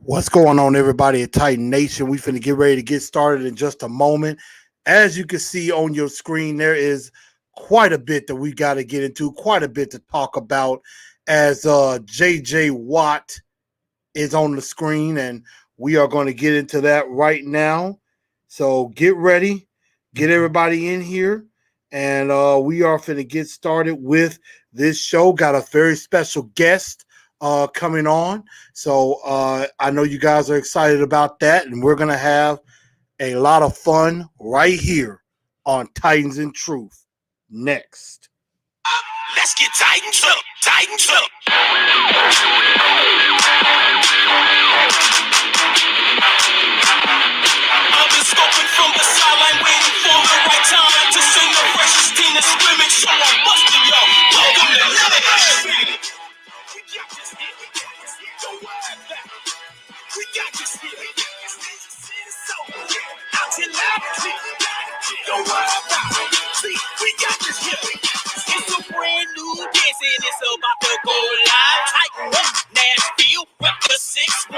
What's going on, everybody at Titan Nation? We finna get ready to get started in just a moment. As you can see on your screen, there is quite a bit that we got to get into, quite a bit to talk about as JJ Watt is on the screen, and we are going to get into that right now. So get ready, get everybody in here, and we are finna get started with this show. Got a very special guest coming on. So I know you guys are excited about that, and we're going to have a lot of fun right here on Titans and Truth. Next. Let's get Titans up, Titans up. I've been scoping from the sideline, waiting for the right time to send the freshest team to scrimmage, so I'm busting y'all. Welcome to Legacy. We got this here, don't worry about it. We got this here. So, out here loud and clear. Don't worry about it. See, we got this here. It's a brand new dance and it's about to go live. Tighten up, Nashville, rep the 615.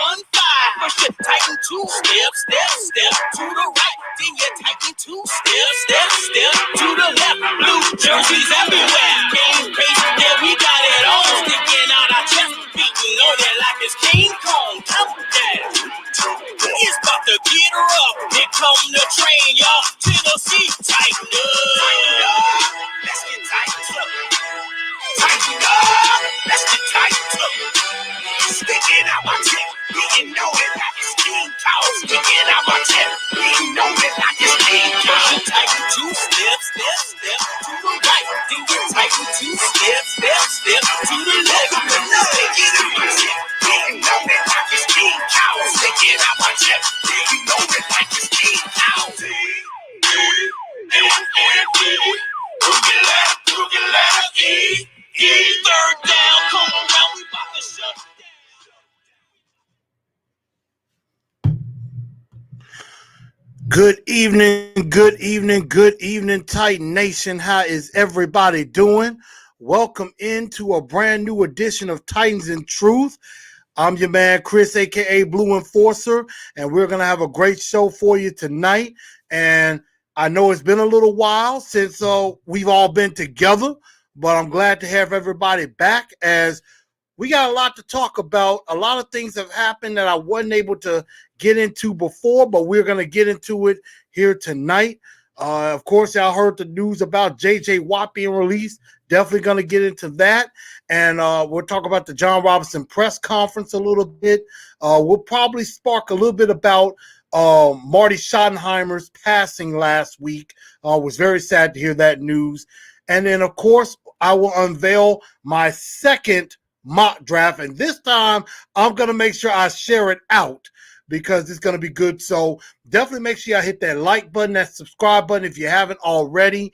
First you tighten 2 steps, step to the right. Then you tighten 2 steps, step to the left. Blue jerseys everywhere. Game pace, yeah, we got it on. Sticking out our chest, beating on it like it's King Kong. Countdown. It's about to get rough. Here come the train, y'all. Tennessee, tighten up. Let's get tightened up. Tighten up. Let's get tightened up. Sticking out my tip. We can know it like it's King Kong. Sticking out my tip. We can know it like it's King Kong. Tighten 2 steps, step to the right. Then you tighten 2 steps, step to the left. Sticking out my tip. We can know it like it's King Kong. Sticking out my tip. We can know it like it's King Kong. Third down, come around, we about to shut down. Good evening, Titan Nation. How is everybody doing? Welcome into a brand new edition of Titans and Truth. I'm your man, Chris, a.k.a. Blue Enforcer, and we're going to have a great show for you tonight. And I know it's been a little while since we've all been together, but I'm glad to have everybody back as we got a lot to talk about. A lot of things have happened that I wasn't able to get into before, but we're going to get into it here tonight. Of course, y'all heard the news about JJ Watt being released. Definitely going to get into that. And we'll talk about the John Robinson press conference a little bit. We'll probably spark a little bit about Marty Schottenheimer's passing last week. Was very sad to hear that news. And then, of course, I will unveil my second mock draft. And this time, I'm going to make sure I share it out because it's going to be good. So definitely make sure y'all hit that like button, that subscribe button if you haven't already.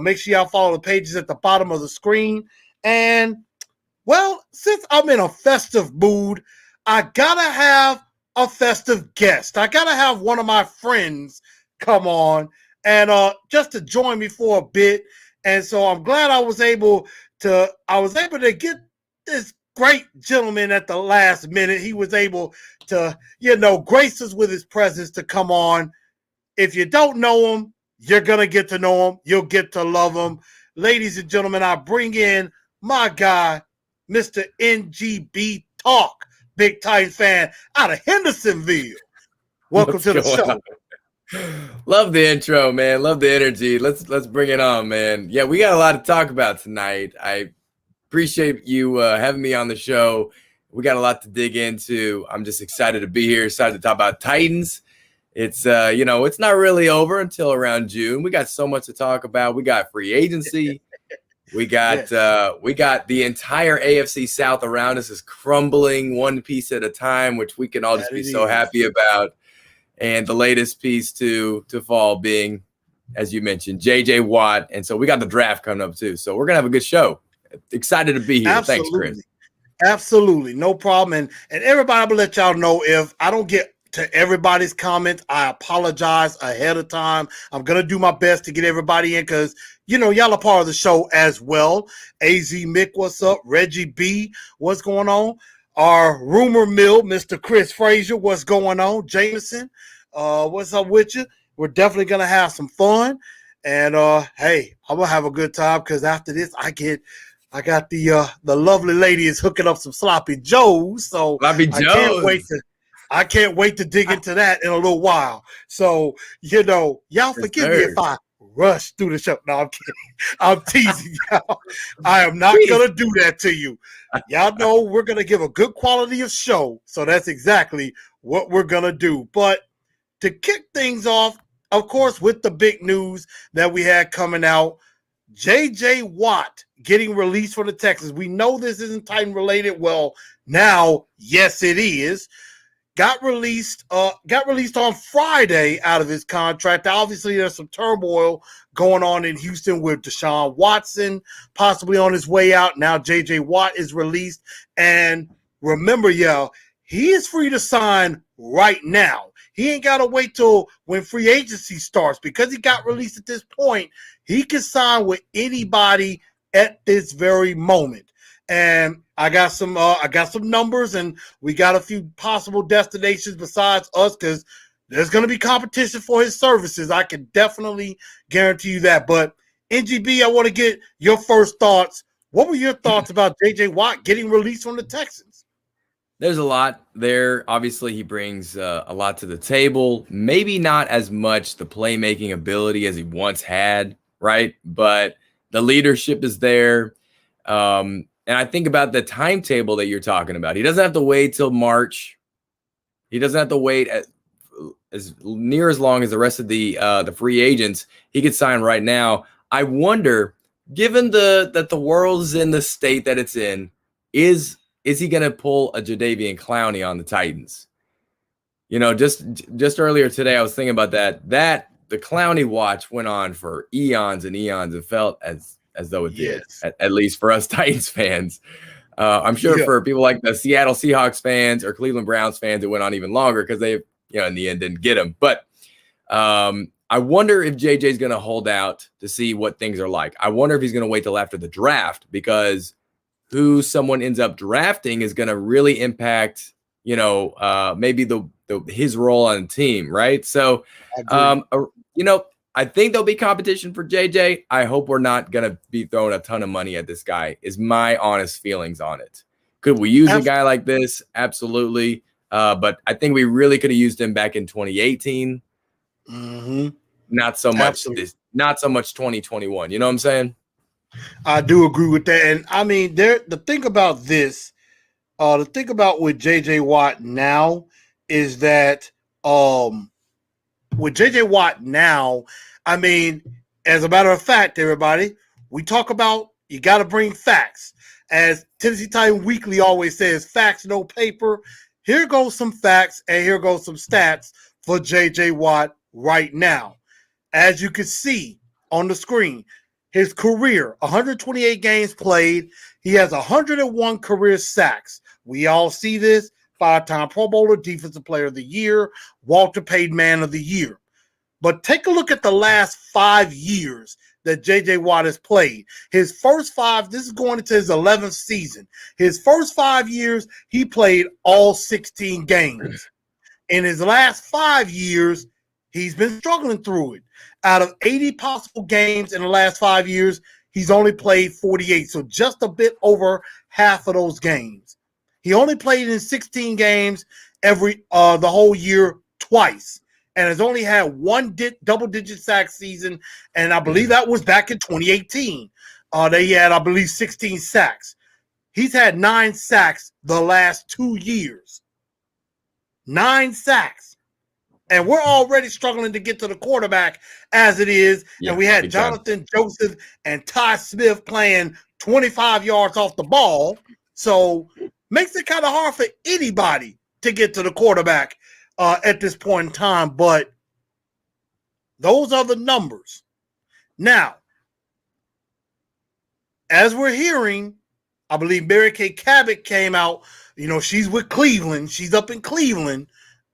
Make sure y'all follow the pages at the bottom of the screen. And, well, since I'm in a festive mood, I got to have a festive guest. I got to have one of my friends come on and just to join me for a bit. And so I'm glad I was able to get this great gentleman at the last minute. He was able to, grace us with his presence to come on. If you don't know him, you're going to get to know him. You'll get to love him. Ladies and gentlemen, I bring in my guy, Mr. NGB Talk, big Titans fan out of Hendersonville. Welcome to the show. Love the intro, man. Love the energy. Let's bring it on, man. Yeah, we got a lot to talk about tonight. I appreciate you having me on the show. We got a lot to dig into. I'm just excited to be here. Excited to talk about Titans. It's it's not really over until around June. We got so much to talk about. We got free agency. We got the entire AFC South around us is crumbling one piece at a time, which we can all just be so happy about. And the latest piece to fall being, as you mentioned, JJ Watt. And so we got the draft coming up too. So we're gonna have a good show. Excited to be here. Absolutely. Thanks, Chris. Absolutely, no problem. And everybody, I'm gonna let y'all know if I don't get to everybody's comments, I apologize ahead of time. I'm gonna do my best to get everybody in because y'all are part of the show as well. AZ Mick, what's up? Reggie B, what's going on? our rumor mill, Mr. Chris Frazier. What's going on? Jameson, what's up with you? We're definitely going to have some fun. And, hey, I'm going to have a good time because after this, I got the lovely lady is hooking up some sloppy joes. So Sloppy Joes. I can't wait to dig into that in a little while. So, y'all forgive me if I rush through the show. No, I'm kidding. I'm teasing y'all. I am not going to do that to you. Y'all know we're going to give a good quality of show. So that's exactly what we're going to do. But to kick things off, of course, with the big news that we had coming out, J.J. Watt getting released from the Texans. We know this isn't Titan related. Well, now, yes, it is. Got released on Friday out of his contract. Obviously, there's some turmoil going on in Houston with Deshaun Watson possibly on his way out. Now J.J. Watt is released. And remember, y'all, he is free to sign right now. He ain't got to wait till when free agency starts. Because he got released at this point, he can sign with anybody at this very moment. And I got some numbers, and we got a few possible destinations besides us because there's going to be competition for his services. I can definitely guarantee you that. But NGB, I want to get your first thoughts. What were your thoughts about J.J. Watt getting released from the Texans? There's a lot there. Obviously, he brings a lot to the table. Maybe not as much the playmaking ability as he once had, right? But the leadership is there. And I think about the timetable that you're talking about. He doesn't have to wait till March. He doesn't have to wait as near as long as the rest of the free agents. He could sign right now. I wonder, given that the world's in the state that it's in, is he going to pull a Jadeveon Clowney on the Titans? Just earlier today, I was thinking about that the Clowney watch went on for eons and eons. It felt as though it did, at least for us Titans fans. I'm sure for people like the Seattle Seahawks fans or Cleveland Browns fans, it went on even longer because they, in the end didn't get him. But I wonder if JJ is going to hold out to see what things are like. I wonder if he's going to wait till after the draft because who someone ends up drafting is going to really impact, maybe his role on the team, right? So, I think there'll be competition for JJ. I hope we're not going to be throwing a ton of money at this guy, is my honest feelings on it. Could we use a guy like this? Absolutely. But I think we really could have used him back in 2018. Mm-hmm. Not so much not so much 2021. You know what I'm saying? I do agree with that. And I mean, the thing about this, the thing about with JJ Watt now is that with JJ Watt now, I mean, as a matter of fact, everybody, we talk about you got to bring facts. As Tennessee Titan Weekly always says, facts, no paper. Here goes some facts, and here goes some stats for JJ Watt right now. As you can see on the screen, his career, 128 games played. He has 101 career sacks. We all see this. 5-time Pro Bowler, Defensive Player of the Year, Walter Payton Man of the Year. But take a look at the last 5 years that J.J. Watt has played. His first 5, this is going into his 11th season. His first 5 years, he played all 16 games. In his last 5 years, he's been struggling through it. Out of 80 possible games in the last 5 years, he's only played 48. So just a bit over half of those games. He only played in 16 games the whole year twice. And has only had one double-digit sack season, and I believe that was back in 2018. They had, I believe, 16 sacks. He's had 9 sacks the last 2 years. 9 sacks. And we're already struggling to get to the quarterback as it is. And we had Jonathan Joseph and Ty Smith playing 25 yards off the ball. So makes it kind of hard for anybody to get to the quarterback at this point in time, but those are the numbers. Now, as we're hearing, I believe Mary Kay Cabot came out, she's with Cleveland. She's up in Cleveland,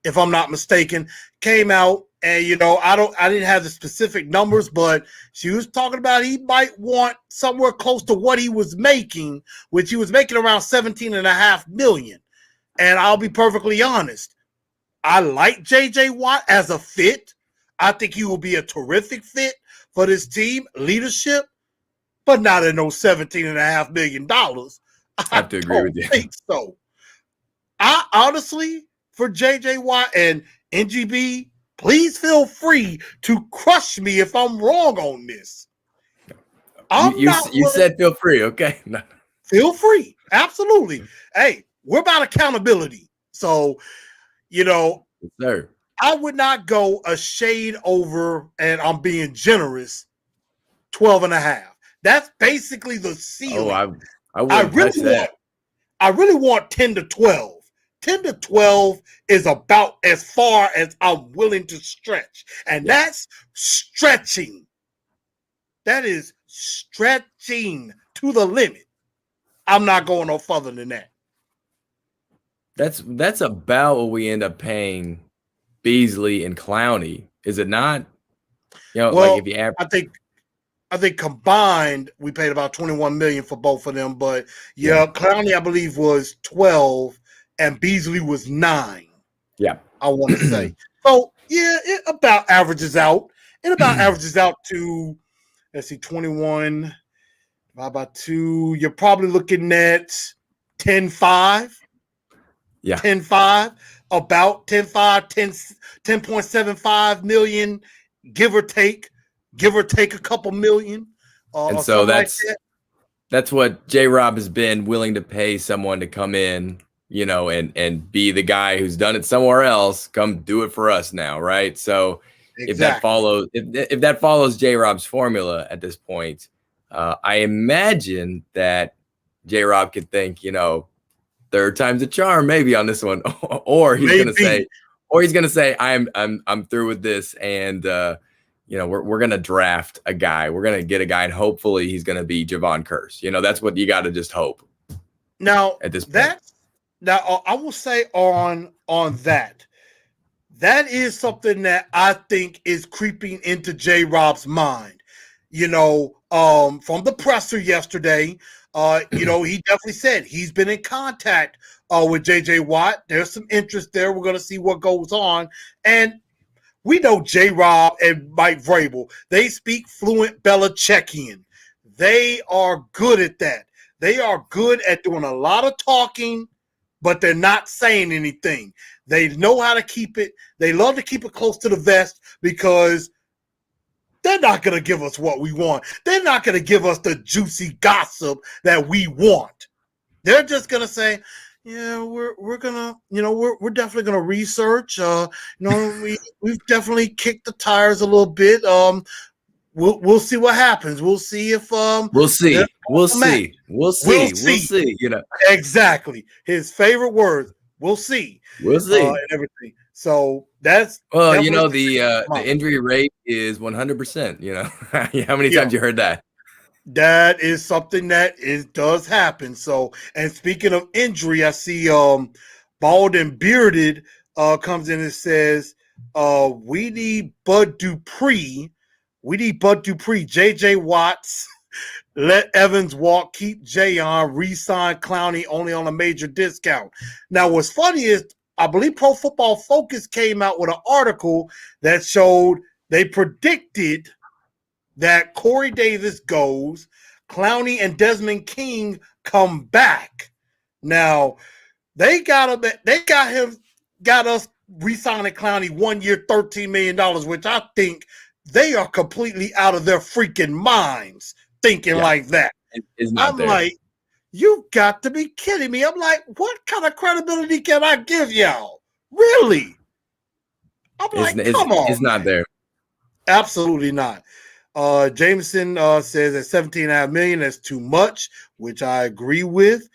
if I'm not mistaken, came out and, I didn't have the specific numbers, but she was talking about he might want somewhere close to what he was making, which he was making around $17.5 million. And I'll be perfectly honest. I like J.J. Watt as a fit. I think he will be a terrific fit for this team, leadership, but not at no $17.5 million. I have to agree with you. think so. I honestly, for J.J. Watt and NGB, please feel free to crush me if I'm wrong on this. You said feel free, okay? No. Feel free. Absolutely. Hey, we're about accountability. So, Yes, sir. I would not go a shade over, and I'm being generous, 12.5. That's basically the ceiling. I wouldn't touch that. I really want 10 to 12. 10 to 12 is about as far as I'm willing to stretch. And that's stretching. That is stretching to the limit. I'm not going no further than that. That's about what we end up paying Beasley and Clowney, is it not? Like if you average, I think combined we paid about $21 million for both of them, but Clowney I believe was 12 and Beasley was 9. Yeah, I want to say. So it about averages out. It about averages out to, let's see, 21 about 2. You're probably looking at 10.5. Yeah, 10.5, about 10.5, 10.75 million, give or take a couple million. And so that's what Jrob has been willing to pay someone to come in, and be the guy who's done it somewhere else, come do it for us now, right? So if that follows Jrob's formula at this point, I imagine that Jrob could think, third time's a charm, maybe on this one, or he's gonna say, I'm through with this, and we're gonna draft a guy, we're gonna get a guy, and hopefully he's gonna be Javon Kearse. That's what you got to just hope. Now at this point, I will say on that is something that I think is creeping into J-Rob's mind. From the presser yesterday. He definitely said he's been in contact with J.J. Watt. There's some interest there. We're going to see what goes on. And we know J-Rob and Mike Vrabel. They speak fluent Belichickian. They are good at that. They are good at doing a lot of talking, but they're not saying anything. They know how to keep it. They love to keep it close to the vest because they're not going to give us what we want. They're not going to give us the juicy gossip that we want. They're just going to say, we're going to, we're definitely going to research. We've definitely kicked the tires a little bit. We'll see what happens. We'll see if we'll see. Exactly. His favorite words. We'll see. And everything. So that's the injury rate is 100%. How many times you heard that? That is something that does happen. So, and speaking of injury, I see Bald and Bearded comes in and says we need Bud Dupree. JJ Watts, let Evans walk, keep Jay on, re-sign Clowney only on a major discount. Now, what's funny is I believe Pro Football Focus came out with an article that showed they predicted that Corey Davis goes, Clowney and Desmond King come back. Now, they got us re-signing Clowney 1 year, $13 million, which I think they are completely out of their freaking minds thinking like that. I'm like, you've got to be kidding me. I'm like, what kind of credibility can I give y'all? Really? I'm like, come on. It's not there. Absolutely not. Jameson says at $17.5 million, that's too much, which I agree with.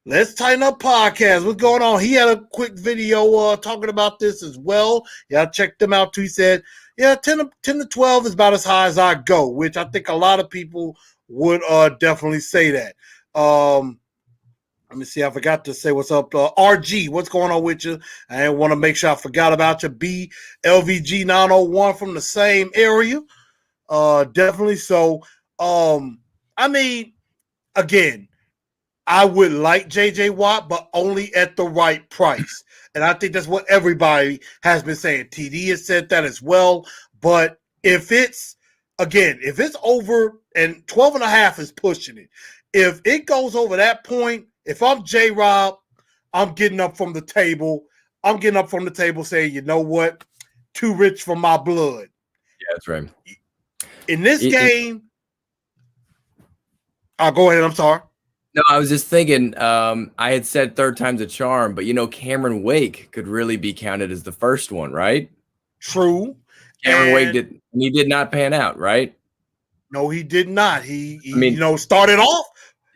Let's tighten up podcast. What's going on? He had a quick video talking about this as well. Yeah, I checked them out too. He said, 10 to 12 is about as high as I go, which I think a lot of people would definitely say that. Let me see. I forgot to say what's up. RG, what's going on with you? I want to make sure I forgot about you. BLVG 901 from the same area. Definitely. So, I mean, again, I would like JJ Watt, but only at the right price. And I think that's what everybody has been saying. TD has said that as well. But if it's over, and 12 and a half is pushing it. If it goes over that point, if I'm J-Rob, I'm getting up from the table. I'm getting up from the table saying, you know what? Too rich for my blood. Yeah, that's right. In this game, I'll go ahead. I'm sorry. No, I was just thinking, I had said third time's a charm, but Cameron Wake could really be counted as the first one, right? True. Cameron Wake did not pan out, right? No, he did not. He started off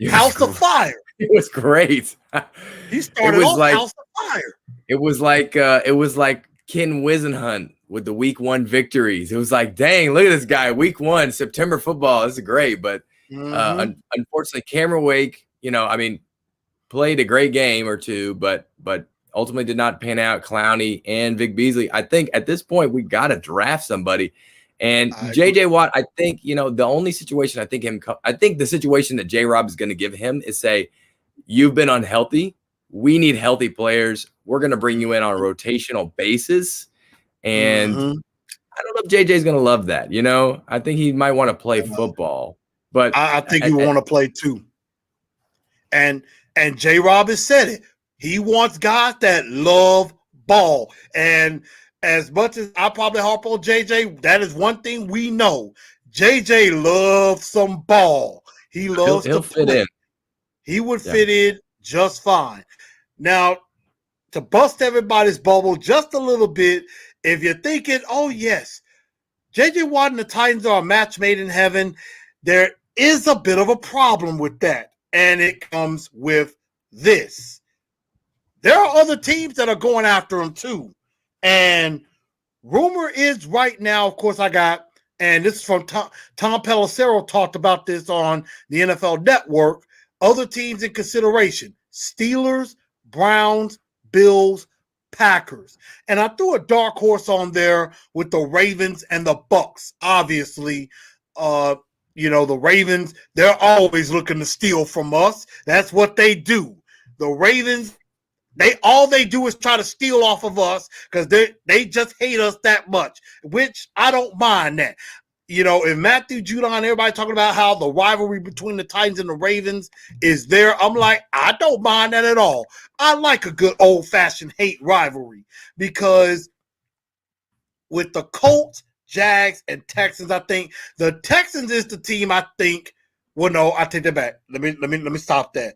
House of Fire. It was great. He started off House of Fire. It was like Ken Wisenhunt with the week 1 victories. It was like, dang, look at this guy. Week 1, September football. This is great. But unfortunately, Cameron Wake, played a great game or two, but ultimately did not pan out. Clowney and Vic Beasley. I think at this point we got to draft somebody. And JJ Watt, I think, the only situation I think the situation that J-Rob is going to give him is say, you've been unhealthy. We need healthy players. We're going to bring you in on a rotational basis. And I don't know if JJ's going to love that. I think he might want to play football, but I think he will want to play too. And J-Rob has said it. He wants guys that love ball. And as much as I probably harp on JJ, that is one thing we know. JJ loves some ball. He loves he'll to fit in. He would fit in just fine. Now, to bust everybody's bubble just a little bit, if you're thinking, oh, yes, JJ Watt and the Titans are a match made in heaven, there is a bit of a problem with that. And it comes with this. There are other teams that are going after him too. And rumor is right now, of course, and this is from Tom Pelissero talked about this on the NFL Network, other teams in consideration: Steelers, Browns, Bills, Packers. And I threw a dark horse on there with the Ravens and the Bucks. Obviously, the Ravens, they're always looking to steal from us. That's what they do. The Ravens, all they do is try to steal off of us because they just hate us that much, which I don't mind that. If Matthew Judon, everybody talking about how the rivalry between the Titans and the Ravens is there, I'm like, I don't mind that at all. I like a good old-fashioned hate rivalry because with the Colts, Jags, and Texans, I think the Texans is the team I think. Well, no, I take that back. Let me stop that.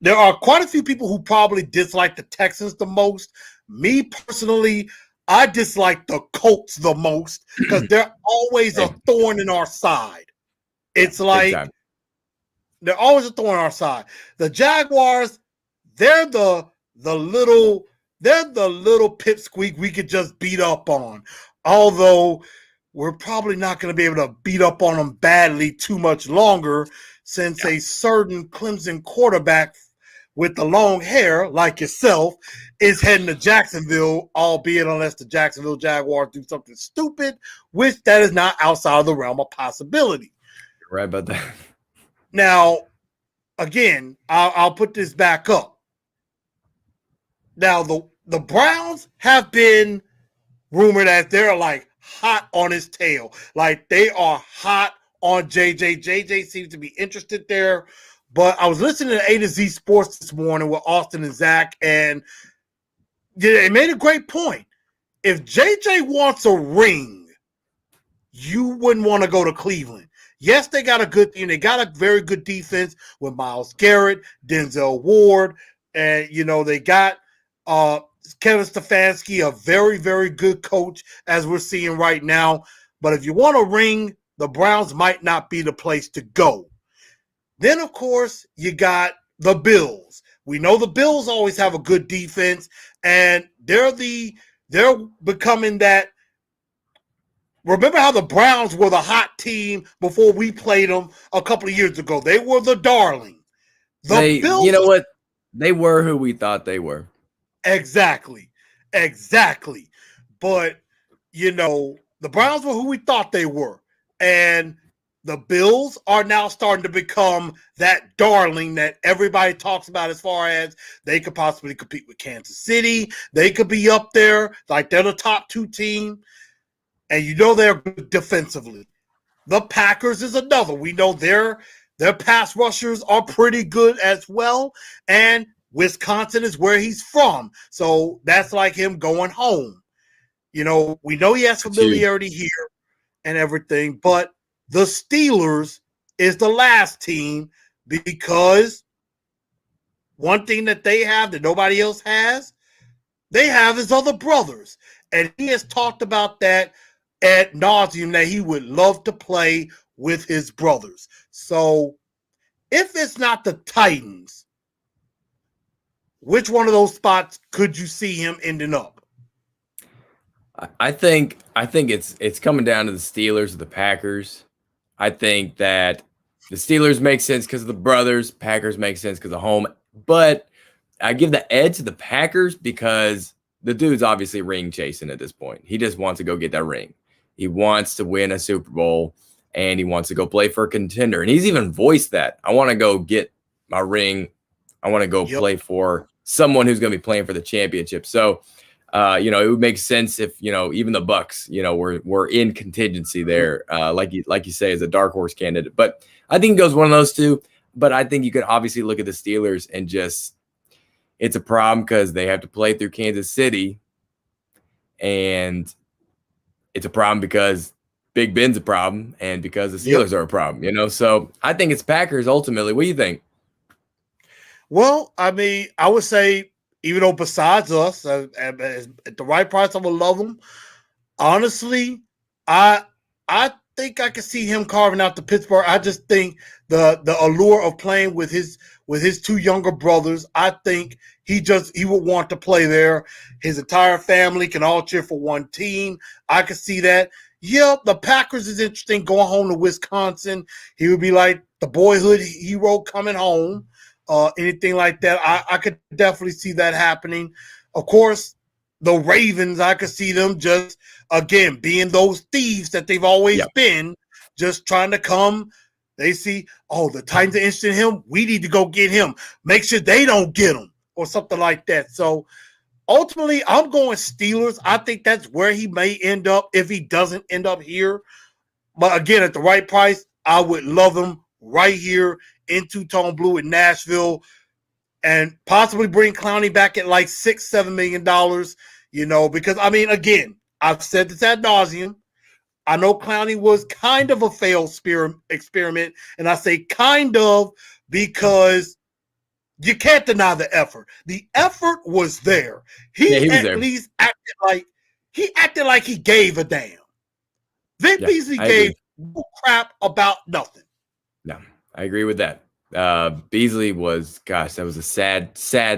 There are quite a few people who probably dislike the Texans the most. Me personally, I dislike the Colts the most because they're always a thorn in our side. It's like they're always a thorn in our side. The Jaguars, they're the little pipsqueak we could just beat up on. Although we're probably not going to be able to beat up on them badly too much longer since a certain Clemson quarterback with the long hair, like yourself, is heading to Jacksonville, albeit unless the Jacksonville Jaguars do something stupid, which that is not outside of the realm of possibility. You're right about that. Now, again, I'll put this back up. Now, the Browns have been rumored as they're like hot on his tail. Like they are hot on JJ. JJ seems to be interested there. But I was listening to A to Z Sports this morning with Austin and Zach, and they made a great point. If JJ wants a ring, you wouldn't want to go to Cleveland. Yes, they got a good team. They got a very good defense with Myles Garrett, Denzel Ward, and they got Kevin Stefanski, a very, very good coach, as we're seeing right now. But if you want a ring, the Browns might not be the place to go. Then, of course, you got the Bills. We know the Bills always have a good defense, and they're becoming that. Remember how the Browns were the hot team before we played them a couple of years ago? They were the darling. Bills, you know what? They were who we thought they were. Exactly. But, the Browns were who we thought they were. And the Bills are now starting to become that darling that everybody talks about as far as they could possibly compete with Kansas City. They could be up there, like they're the top 2 team. And you know they're good defensively. The Packers is another. We know their pass rushers are pretty good as well. And Wisconsin is where he's from. So that's like him going home. You know, we know he has familiarity here and everything, but the Steelers is the last team because one thing that they have that nobody else has, they have his other brothers. And he has talked about that ad nauseum, that he would love to play with his brothers. So if it's not the Titans, which one of those spots could you see him ending up? I think it's coming down to the Steelers or the Packers. I think that the Steelers make sense because of the brothers. Packers make sense because of home. But I give the edge to the Packers because the dude's obviously ring chasing at this point. He just wants to go get that ring. He wants to win a Super Bowl, and he wants to go play for a contender. And he's even voiced that. I want to go get my ring. I want to go play for someone who's going to be playing for the championship. So, it would make sense if, even the Bucks, were in contingency there, like you say, as a dark horse candidate. But I think it goes one of those two. But I think you could obviously look at the Steelers and just, it's a problem because they have to play through Kansas City. And it's a problem because Big Ben's a problem and because the Steelers are a problem, So I think it's Packers ultimately. What do you think? Well, I mean, I would say, even though besides us, at the right price, I would love him. Honestly, I think I could see him carving out the Pittsburgh. I just think the allure of playing with his 2 younger brothers, I think he would want to play there. His entire family can all cheer for one team. I could see that. Yep, the Packers is interesting, going home to Wisconsin. He would be like the boyhood hero coming home. Anything like that, I could definitely see that happening. Of course, the Ravens, I could see them just, again, being those thieves that they've always been, just trying to come. They see, the Titans are interested in him. We need to go get him. Make sure they don't get him or something like that. So ultimately, I'm going Steelers. I think that's where he may end up if he doesn't end up here. But again, at the right price, I would love him right here in two-tone blue in Nashville, and possibly bring Clowney back at like $6-7 million, because I mean, again, I've said this ad nauseum. I know Clowney was kind of a failed experiment, and I say kind of because you can't deny the effort. The effort was there. He was at least acted like he gave a damn. Vic Beasley gave no crap about nothing. No, I agree with that. Beasley was, that was a sad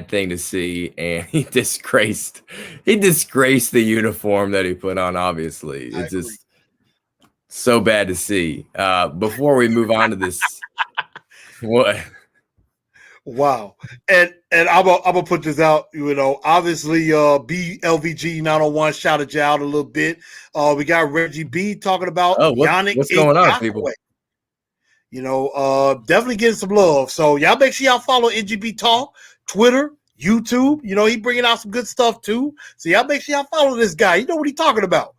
thing to see, and he disgraced the uniform that he put on. Obviously, it's just so bad to see. Before we move on to this, what? Wow, and I'm gonna put this out. Obviously, BLVG 901 shouted you out a little bit. We got Reggie B talking about Yannick. What's going on, people? Definitely getting some love. So y'all make sure y'all follow NGB Talk, Twitter, YouTube. He bringing out some good stuff too. So y'all make sure y'all follow this guy. You know what he's talking about.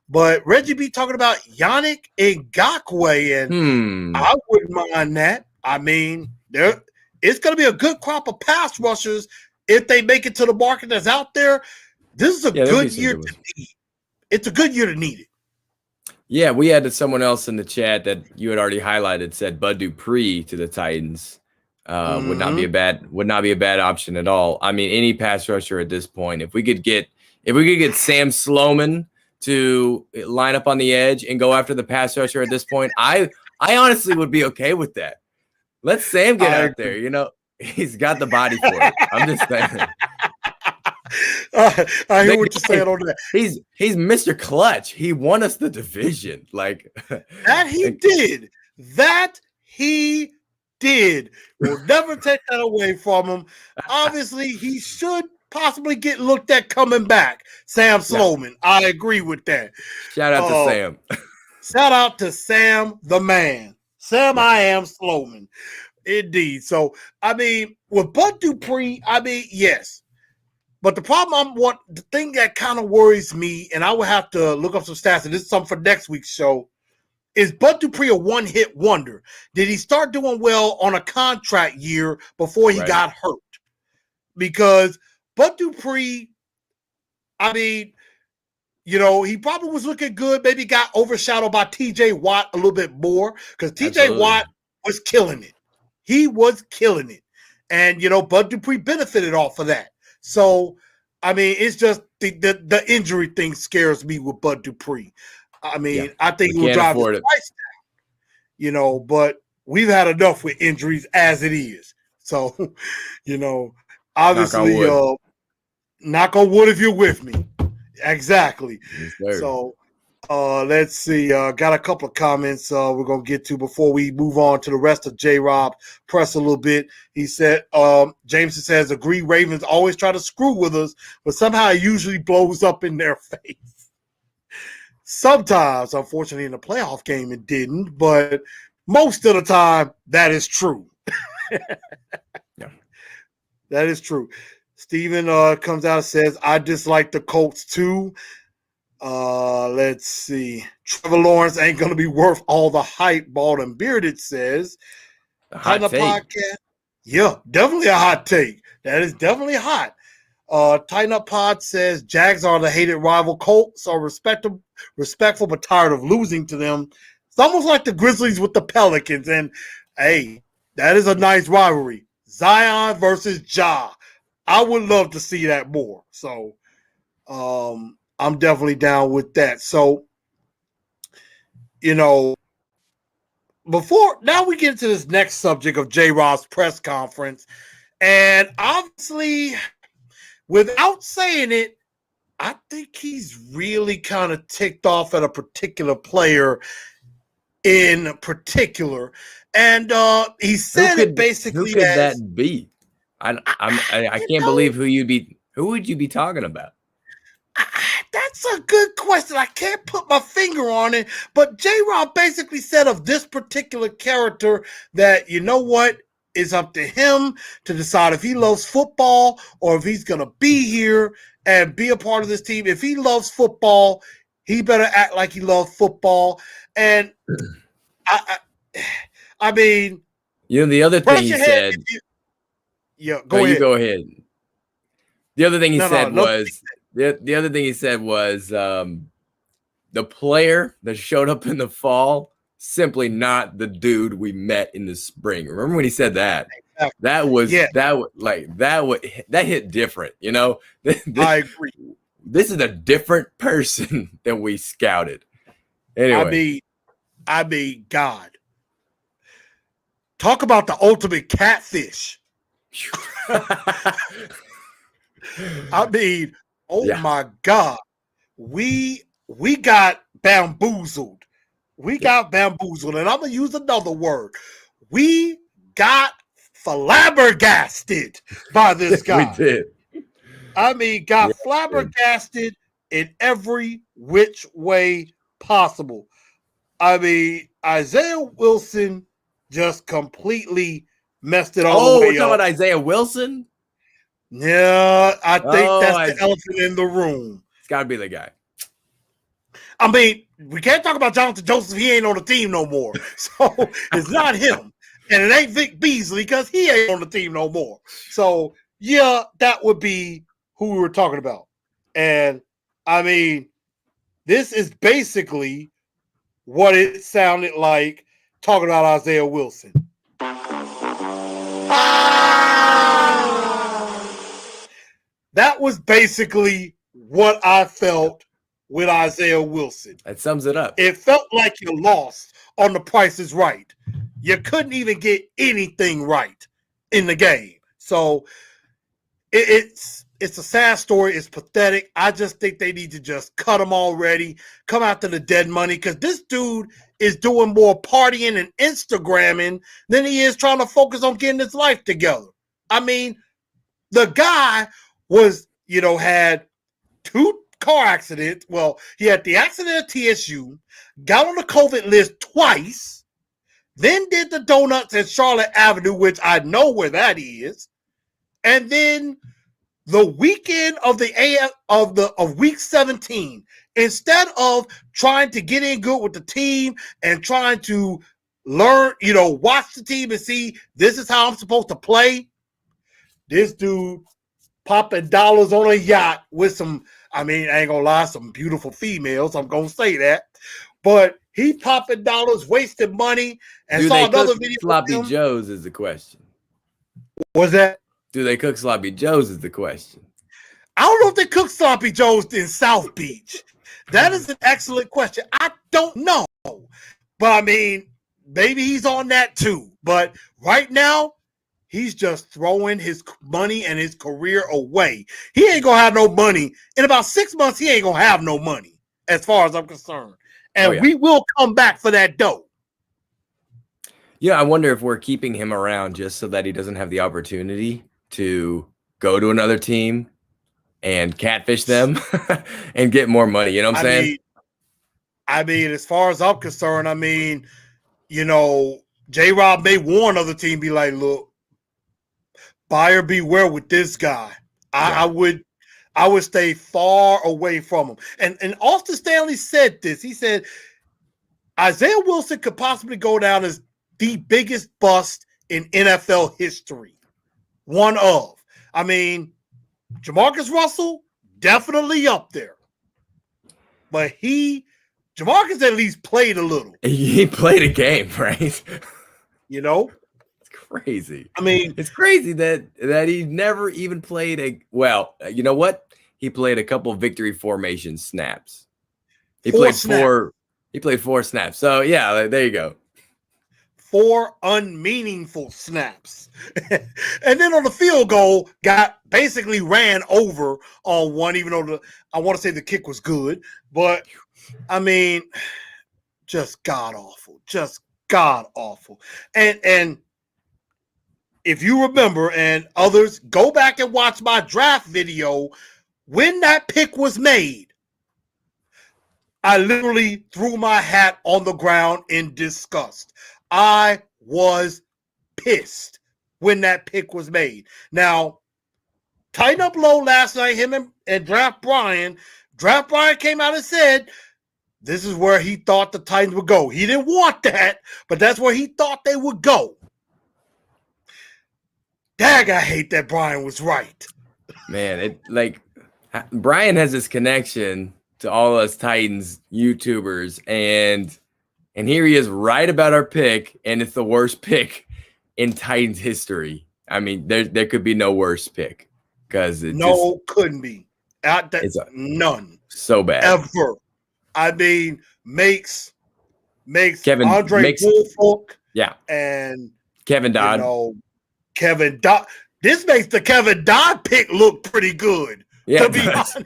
But Reggie B talking about Yannick Ngakoue, and I wouldn't mind that. I mean, it's going to be a good crop of pass rushers if they make it to the market that's out there. This is a good year to need. It's a good year to need it. Yeah, we had someone else in the chat that you had already highlighted said Bud Dupree to the Titans would not be a bad option at all. I mean, any pass rusher at this point, if we could get Sam Sloman to line up on the edge and go after the pass rusher at this point, I honestly would be okay with that. Let Sam get out there. He's got the body for it. I'm just saying. I hear what you're saying on that. He's Mr. Clutch. He won us the division. That he did. We'll never take that away from him. Obviously, he should possibly get looked at coming back. Sam Sloman. I agree with that. Shout out to Sam. Shout out to Sam the man. Sam, I am Sloman. Indeed. So, I mean, with Bud Dupree, I mean, yes. But the the thing that kind of worries me, and I will have to look up some stats, and this is something for next week's show, is Bud Dupree a one-hit wonder? Did he start doing well on a contract year before he got hurt? Because Bud Dupree, I mean, you know, he probably was looking good. Maybe got overshadowed by TJ Watt a little bit more because TJ Watt was killing it. He was killing it. And, you know, Bud Dupree benefited off of that. So, I mean, it's just the injury thing scares me with Bud Dupree. I mean, I think he will drive his price down, you know, but we've had enough with injuries as it is. So, you know, obviously, knock on wood if you're with me. Exactly. Yes, so let's see. Got a couple of comments we're gonna get to before we move on to the rest of Jrob Presser a little bit. He said, Jameson says, agree, Ravens always try to screw with us, but somehow it usually blows up in their face. Sometimes, unfortunately, in the playoff game it didn't, but most of the time that is true. That is true. Steven comes out and says, I dislike the Colts too. Let's see. Trevor Lawrence ain't going to be worth all the hype, Bald and Bearded says. Hot take. Podcast. Yeah, definitely a hot take. That is definitely hot. Tighten Up Pod says, Jags are the hated rival. Colts are respectful but tired of losing to them. It's almost like the Grizzlies with the Pelicans. And, hey, that is a nice rivalry. Zion versus Ja. I would love to see that more. So I'm definitely down with that. So, you know, now we get into this next subject of J-Rob's press conference. And obviously, without saying it, I think he's really kind of ticked off at a particular player in particular. And he said it basically. Who could that be? I can't believe who would you be talking about? That's a good question. I can't put my finger on it, but J-Rob basically said of this particular character that, you know what, it's up to him to decide if he loves football or if he's going to be here and be a part of this team. If he loves football, he better act like he loves football. And I mean, you know, the other thing he said. Go ahead. You go ahead. The other thing he said was the other thing he said was the player that showed up in the fall, simply not the dude we met in the spring. Remember when he said that? Exactly. That hit different, you know? I agree. This is a different person than we scouted. Anyway. I mean, God. Talk about the ultimate catfish. I mean, my God. We got bamboozled. Got bamboozled. And I'm going to use another word. We got flabbergasted by this guy. We did. I mean, got flabbergasted in every which way possible. I mean, Isaiah Wilson just completely messed it all the way up. Oh, we're talking about Isaiah Wilson? Yeah, I think that's the elephant in the room. It's got to be the guy. I mean, we can't talk about Jonathan Joseph. He ain't on the team no more. So it's not him. And it ain't Vic Beasley because he ain't on the team no more. So, yeah, that would be who we were talking about. And, I mean, this is basically what it sounded like talking about Isaiah Wilson. That was basically what I felt with Isaiah Wilson. That sums it up. It felt like you lost on The Price is Right. You couldn't even get anything right in the game. So it's a sad story. It's pathetic. I just think they need to just cut him already, come after the dead money, because this dude is doing more partying and Instagramming than he is trying to focus on getting his life together. I mean, the guy was, had 2 car accidents. Well, he had the accident at TSU, got on the COVID list twice, then did the donuts at Charlotte Avenue, which I know where that is, and then the weekend of of week 17, instead of trying to get in good with the team and trying to learn, watch the team and see this is how I'm supposed to play, this dude popping dollars on a yacht with some, I ain't gonna lie, some beautiful females. I'm gonna say that. But he popping dollars, wasting money, and Do saw they another cook video. sloppy joes is the question. Was that? Do they cook sloppy joes is the question. I don't know if they cook sloppy joes in South Beach. That is an excellent question. I don't know. But maybe he's on that too. But right now, he's just throwing his money and his career away. He ain't going to have no money. In about 6 months, he ain't going to have no money, as far as I'm concerned. And we will come back for that dough. Yeah, I wonder if we're keeping him around just so that he doesn't have the opportunity to go to another team and catfish them and get more money. You know what I'm saying? As far as I'm concerned, J-Rob may warn other team, be like, look, buyer beware with this guy. I would stay far away from him. And Austin Stanley said this. He said Isaiah Wilson could possibly go down as the biggest bust in NFL history. One of. Jamarcus Russell, definitely up there. But Jamarcus at least played a little. He played a game, right? It's crazy. It's crazy that he never even played you know what? He played a couple victory formation snaps. He played 4 snaps. So yeah, there you go. 4 unmeaningful snaps. And then on the field goal, got basically ran over on one, even though I want to say the kick was good. But, just god-awful. Just god-awful. And if you remember, and others, go back and watch my draft video. When that pick was made, I literally threw my hat on the ground in disgust. I was pissed when that pick was made. Now, Tighten Up Low last night, him and Draft Brian came out and said this is where he thought the Titans would go. He didn't want that, but that's where he thought they would go. Dag, I hate that Brian was right. Man, Brian has this connection to all us Titans YouTubers, and here he is right about our pick, and it's the worst pick in Titans history. There could be no worse pick because couldn't be. None. So bad. Ever. Makes Kevin Andre Woolfolk. Yeah. And Kevin Dodd. Kevin Dodd. This makes the Kevin Dodd pick look pretty good. Yeah, to be honest.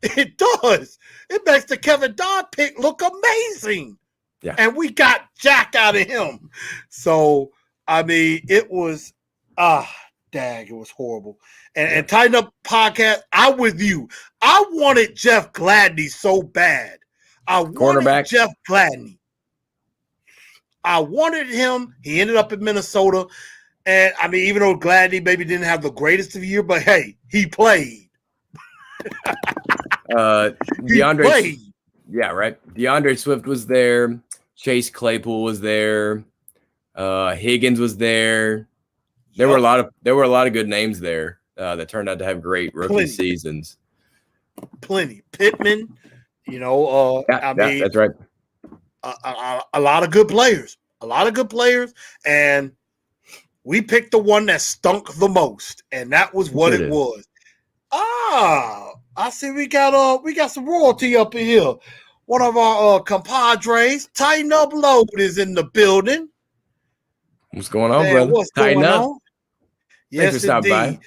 It does. It makes the Kevin Dodd pick look amazing. Yeah. And we got jack out of him. So, it was, it was horrible. And Tighten Up Podcast, I'm with you. I wanted Jeff Gladney so bad. I wanted Jeff Gladney. I wanted him. He ended up in Minnesota. And, even though Gladney maybe didn't have the greatest of year, but hey, he played. DeAndre, yeah, right. DeAndre Swift was there. Chase Claypool was there. Higgins was there. There were a lot of good names there that turned out to have great rookie seasons. Plenty. Pittman, that's right. A lot of good players. And we picked the one that stunk the most, and that was what it was. I see we got some royalty up in here. One of our compadres, Tighten Up Low, is in the building. What's going on, brother? What's Tighten going up. on? Yes, indeed. By.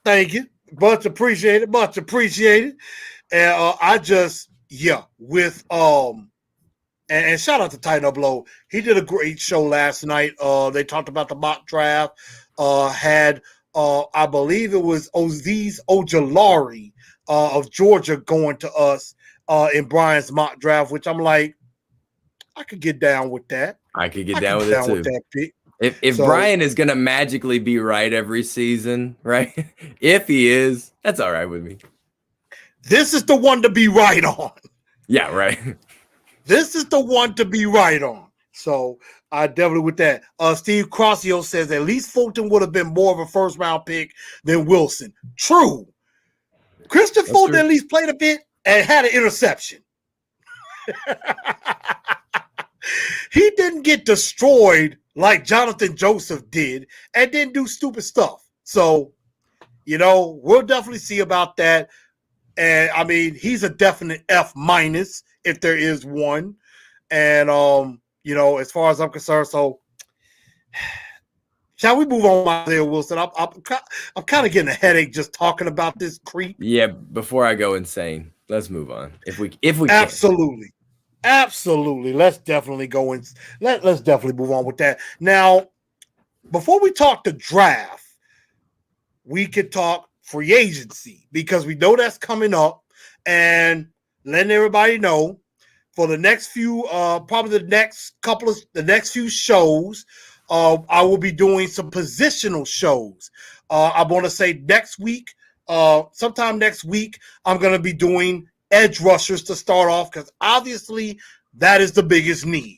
Thank you. Much appreciated. And and shout out to Tighten Up Low. He did a great show last night. They talked about the mock draft. Had I believe it was Azeez Ojulari of Georgia going to us in Brian's mock draft, which I'm like, I could get down with that. I could get I down can with get it down with too. that pick. If So Brian is gonna magically be right every season, right? If he is, that's all right with me. this is the one to be right on. Yeah, right. This is the one to be right on. So I definitely with that. Steve Crossio says at least Fulton would have been more of a first round pick than Wilson. True. Christian That's Fulton true. at least played a bit and had an interception. He didn't get destroyed like Jonathan Joseph did and didn't do stupid stuff. So, we'll definitely see about that. And I mean, he's a definite F- if there is one. And as far as I'm concerned, so shall we move on, Isaiah Wilson? I'm kind of getting a headache just talking about this creep. Yeah, before I go insane, let's move on. If we can. Absolutely. Let's definitely go in. Let's definitely move on with that. Now, before we talk the draft, we could talk free agency because we know that's coming up, and letting everybody know for the next few, probably the next few shows, I will be doing some positional shows. I want to say next week, sometime next week, I'm going to be doing edge rushers to start off because obviously that is the biggest need.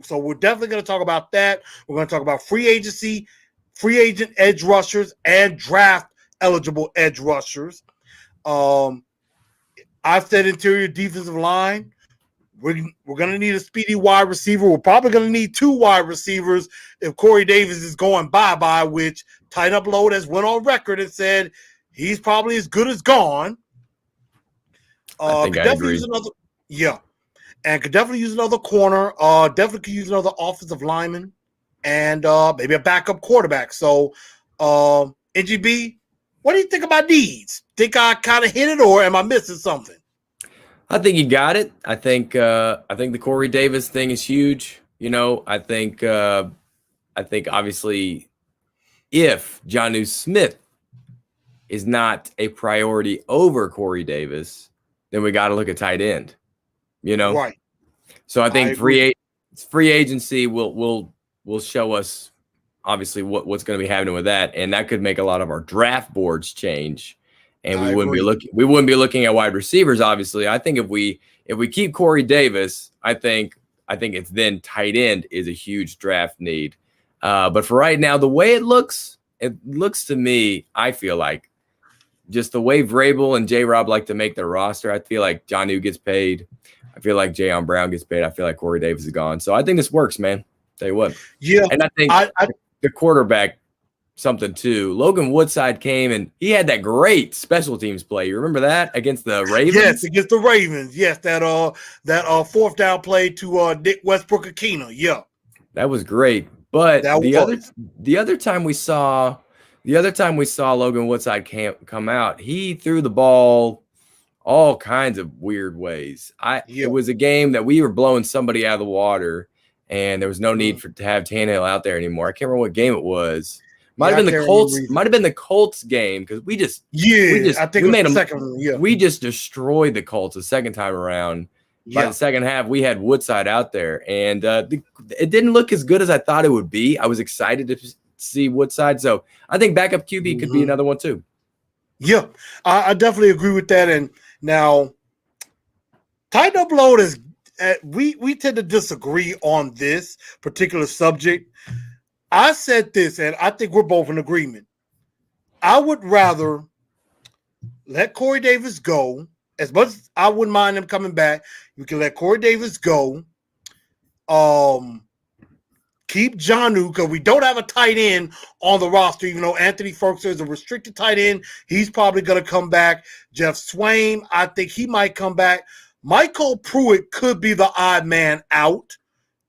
So we're definitely going to talk about that. We're going to talk about free agency, free agent edge rushers, and draft eligible edge rushers. I've said interior defensive line. We're going to need a speedy wide receiver. We're probably going to need 2 wide receivers if Corey Davis is going bye-bye, which Tight Up Load has went on record and said he's probably as good as gone. I think I agree. Could definitely use another corner. Definitely could use another offensive lineman and maybe a backup quarterback. So, NGB, what do you think about needs? Think I kind of hit it, or am I missing something? I think you got it. I think the Corey Davis thing is huge. I think obviously if Jonnu Smith is not a priority over Corey Davis, then we got to look at tight end. Right. So I think free agency will show us obviously what's going to be happening with that, and that could make a lot of our draft boards change. And we wouldn't be looking at wide receivers. Obviously, I think if we keep Corey Davis, I think it's then tight end is a huge draft need. But for right now, the way it looks to me, I feel like just the way Vrabel and Jrob like to make their roster. I feel like Jonnu gets paid. I feel like Jayon Brown gets paid. I feel like Corey Davis is gone. So I think this works, man. Tell you what. Yeah, and I think the quarterback. Something too. Logan Woodside came and he had that great special teams play. You remember that against the Ravens? Yes, against the Ravens. Yes, that fourth down play to Nick Westbrook-Akina. Yeah, that was great. But the other time we saw Logan Woodside come out, he threw the ball all kinds of weird ways. It was a game that we were blowing somebody out of the water, and there was no need to have Tannehill out there anymore. I can't remember what game it was. Might have been the Colts. Might have been the Colts game because we just I think we made them. Second one, yeah. We just destroyed the Colts the second time around. By the second half, we had Woodside out there, and it didn't look as good as I thought it would be. I was excited to see Woodside, so I think backup QB could be another one too. Yeah, I definitely agree with that. And now, Tight Up Load is we tend to disagree on this particular subject. I said this, and I think we're both in agreement. I would rather let Corey Davis go. As much as I wouldn't mind him coming back, you can let Corey Davis go. Keep Jonnu, because we don't have a tight end on the roster, even though Anthony Ferguson is a restricted tight end. He's probably going to come back. Jeff Swain, I think he might come back. Michael Pruitt could be the odd man out,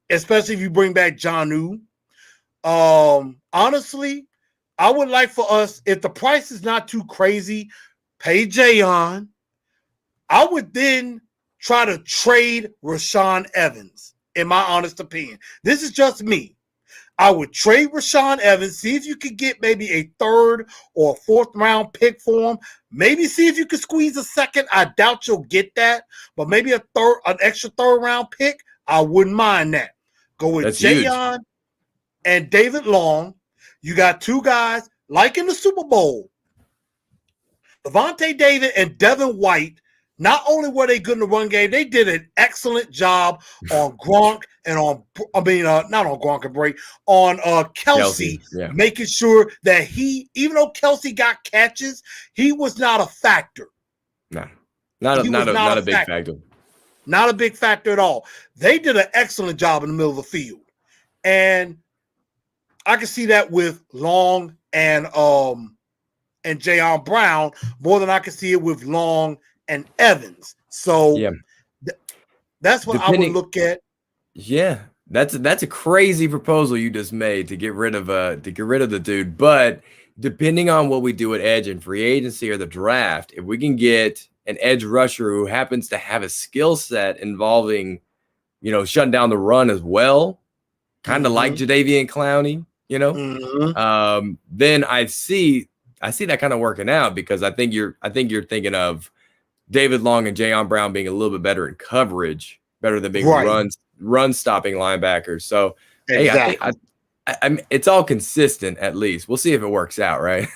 especially if you bring back Jonnu. Honestly, I would like for us, if the price is not too crazy, pay Jayon. I would then try to trade Rashaan Evans, in my honest opinion. This is just me. I would trade Rashaan Evans, see if you could get maybe a 3rd or 4th round pick for him. Maybe see if you could squeeze a 2nd. I doubt you'll get that, but maybe an extra 3rd round pick. I wouldn't mind that. Go with That's huge. Jayon and David Long. You got two guys like in the Super Bowl. Levante David and Devin White. Not only were they good in the run game, they did an excellent job on Gronk and not on Gronk and Bray, on Kelsey, yeah. making sure that even though Kelsey got catches, he was not a factor. No, not a big factor. Not a big factor at all. They did an excellent job in the middle of the field. And I can see that with Long and Jayon Brown more than I can see it with Long and Evans. So yeah. That's what I would look at. Yeah, that's a crazy proposal you just made to get rid of the dude. But depending on what we do at edge and free agency or the draft, if we can get an edge rusher who happens to have a skill set involving, shutting down the run as well, kind of like Jadeveon Clowney, then I see that kind of working out, because I think you're thinking of David Long and Jayon Brown being a little bit better in coverage, better than being run stopping linebackers. So exactly. Hey, I mean, it's all consistent at least. We'll see if it works out, right?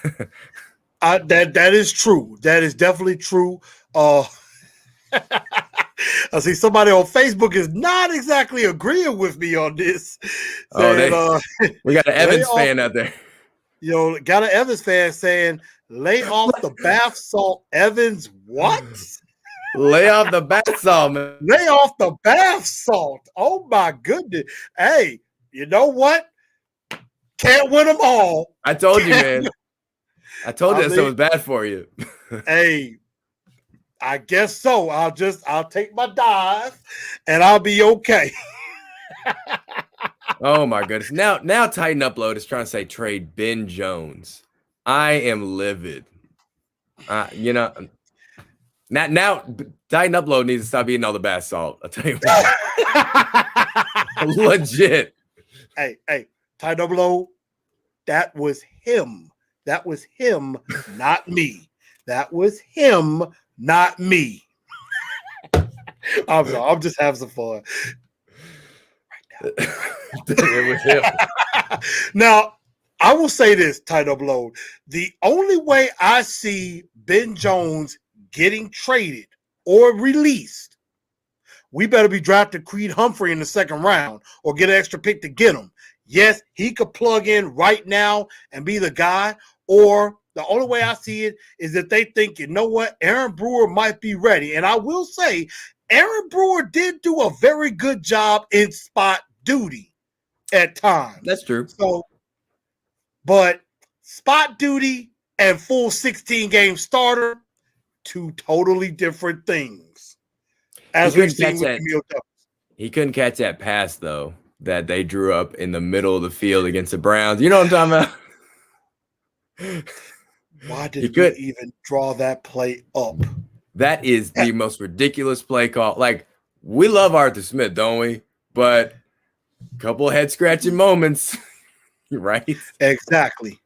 That is true. That is definitely true. I see somebody on Facebook is not exactly agreeing with me on this. Saying, we got an Evans fan out there. Got an Evans fan saying, lay off the bath salt, Evans. What? Lay off the bath salt, man. Lay off the bath salt. Oh, my goodness. Hey, you know what? Can't win them all. I told you, man. I told you that was bad for you. Hey, I guess so. I'll take my dive and I'll be okay. Oh my goodness. Now Titan Upload is trying to say trade Ben Jones. I am livid. Now Titan Upload needs to stop eating all the bath salt. I'll tell you what. Legit. Hey, Titan Upload, that was him. That was him, not me. That was him, not me. I'm sorry. I'm just having some fun. It was him. Now, I will say this, Tight Upload. The only way I see Ben Jones getting traded or released, we better be drafting Creed Humphrey in the second round or get an extra pick to get him. Yes, he could plug in right now and be the guy, or the only way I see it is that they think, you know what, Aaron Brewer might be ready. And I will say, Aaron Brewer did do a very good job in spot duty at times. That's true. So, but spot duty and full 16-game starter, two totally different things. As we've seen with Emil Douglas. He couldn't catch that pass, though, that they drew up in the middle of the field against the Browns. You know what I'm talking about? Why did we even draw that play up? That is the most ridiculous play call. Like, we love Arthur Smith, don't we? But a couple of head-scratching moments, right? Exactly.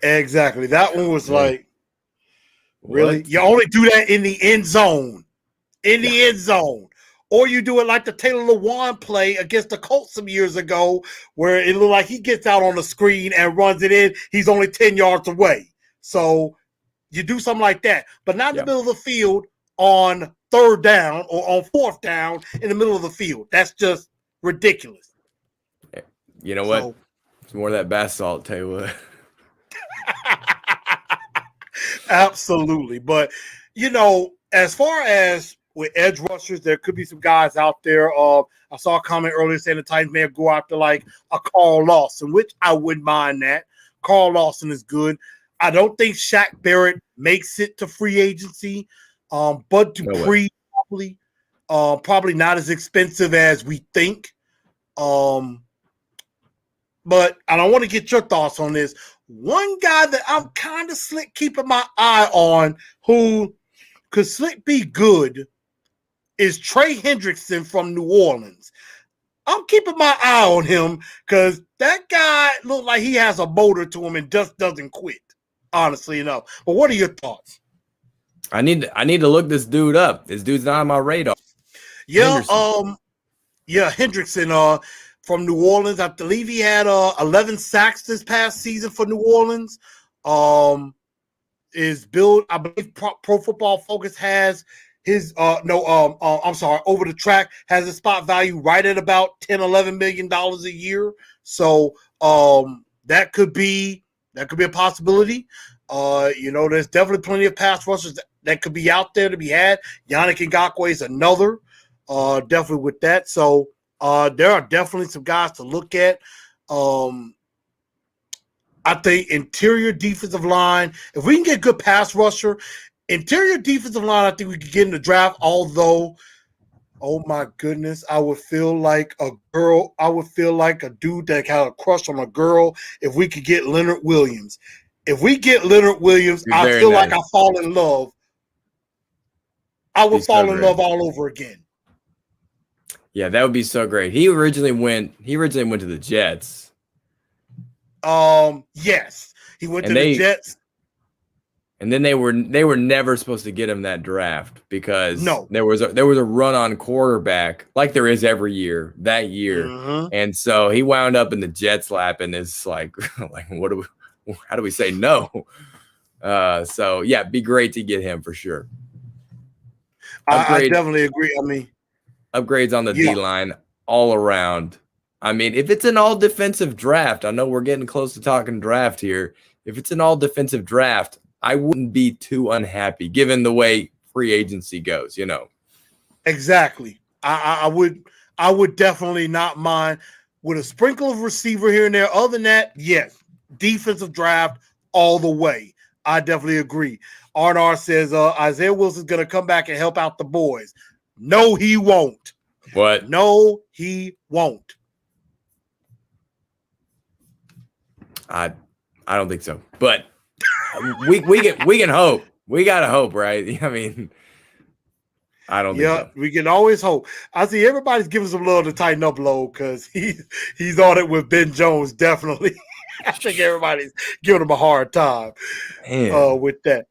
That one was like, really? You only do that in the end zone. End zone. Or you do it like the Taylor Lewan play against the Colts some years ago, where it looked like he gets out on the screen and runs it in. He's only 10 yards away. So you do something like that, but not in the middle of the field on third down or on fourth down in the middle of the field. That's just ridiculous. You know what? It's more of that bath salt, tell you what. Absolutely. But, as far as with edge rushers, there could be some guys out there. I saw a comment earlier saying the Titans may go after like a Carl Lawson, which I wouldn't mind that. Carl Lawson is good. I don't think Shaq Barrett makes it to free agency. Bud Dupree probably not as expensive as we think. But I want to get your thoughts on this. One guy that I'm kind of slick keeping my eye on who could slick be good is Trey Hendrickson from New Orleans. I'm keeping my eye on him because that guy looks like he has a motor to him and just doesn't quit, honestly enough. But what are your thoughts? I need to look this dude up. This dude's not on my radar. Yeah, Hendrickson. from New Orleans. I believe he had 11 sacks this past season for New Orleans. Is billed, I believe Pro Football Focus has his Over the Track has a spot value right at about $10-11 million a year. So that could be a possibility. There's definitely plenty of pass rushers that could be out there to be had. Yannick Ngakoue is another, definitely with that. So there are definitely some guys to look at. I think interior defensive line, if we can get good pass rusher, interior defensive line, I think we could get in the draft. Although, oh my goodness, I would feel like a girl. I would feel like a dude that had a crush on a girl if we could get Leonard Williams. If we get Leonard Williams, I feel like I fall in love. I would fall in love all over again. Yeah, that would be so great. He originally went to the Jets. Yes, he went to the Jets, and then they were never supposed to get him that draft because there was a run on quarterback like there is every year that year, and so he wound up in the Jets' lap, and it's like how do we say no? So yeah, it'd be great to get him for sure. I definitely agree. I mean, upgrades on the D line all around. I mean, if it's an all-defensive draft, I know we're getting close to talking draft here. If it's an all-defensive draft, I wouldn't be too unhappy given the way free agency goes, Exactly. I would definitely not mind with a sprinkle of receiver here and there. Other than that, yes, defensive draft all the way. I definitely agree. R&R says Isaiah Wilson's going to come back and help out the boys. No, he won't. What? No, he won't. I don't think so, but we can hope. We gotta hope, right? I mean, I don't think so. We can always hope. I see everybody's giving some love to tighten up low because he's on it with Ben Jones, definitely. I think everybody's giving him a hard time with that.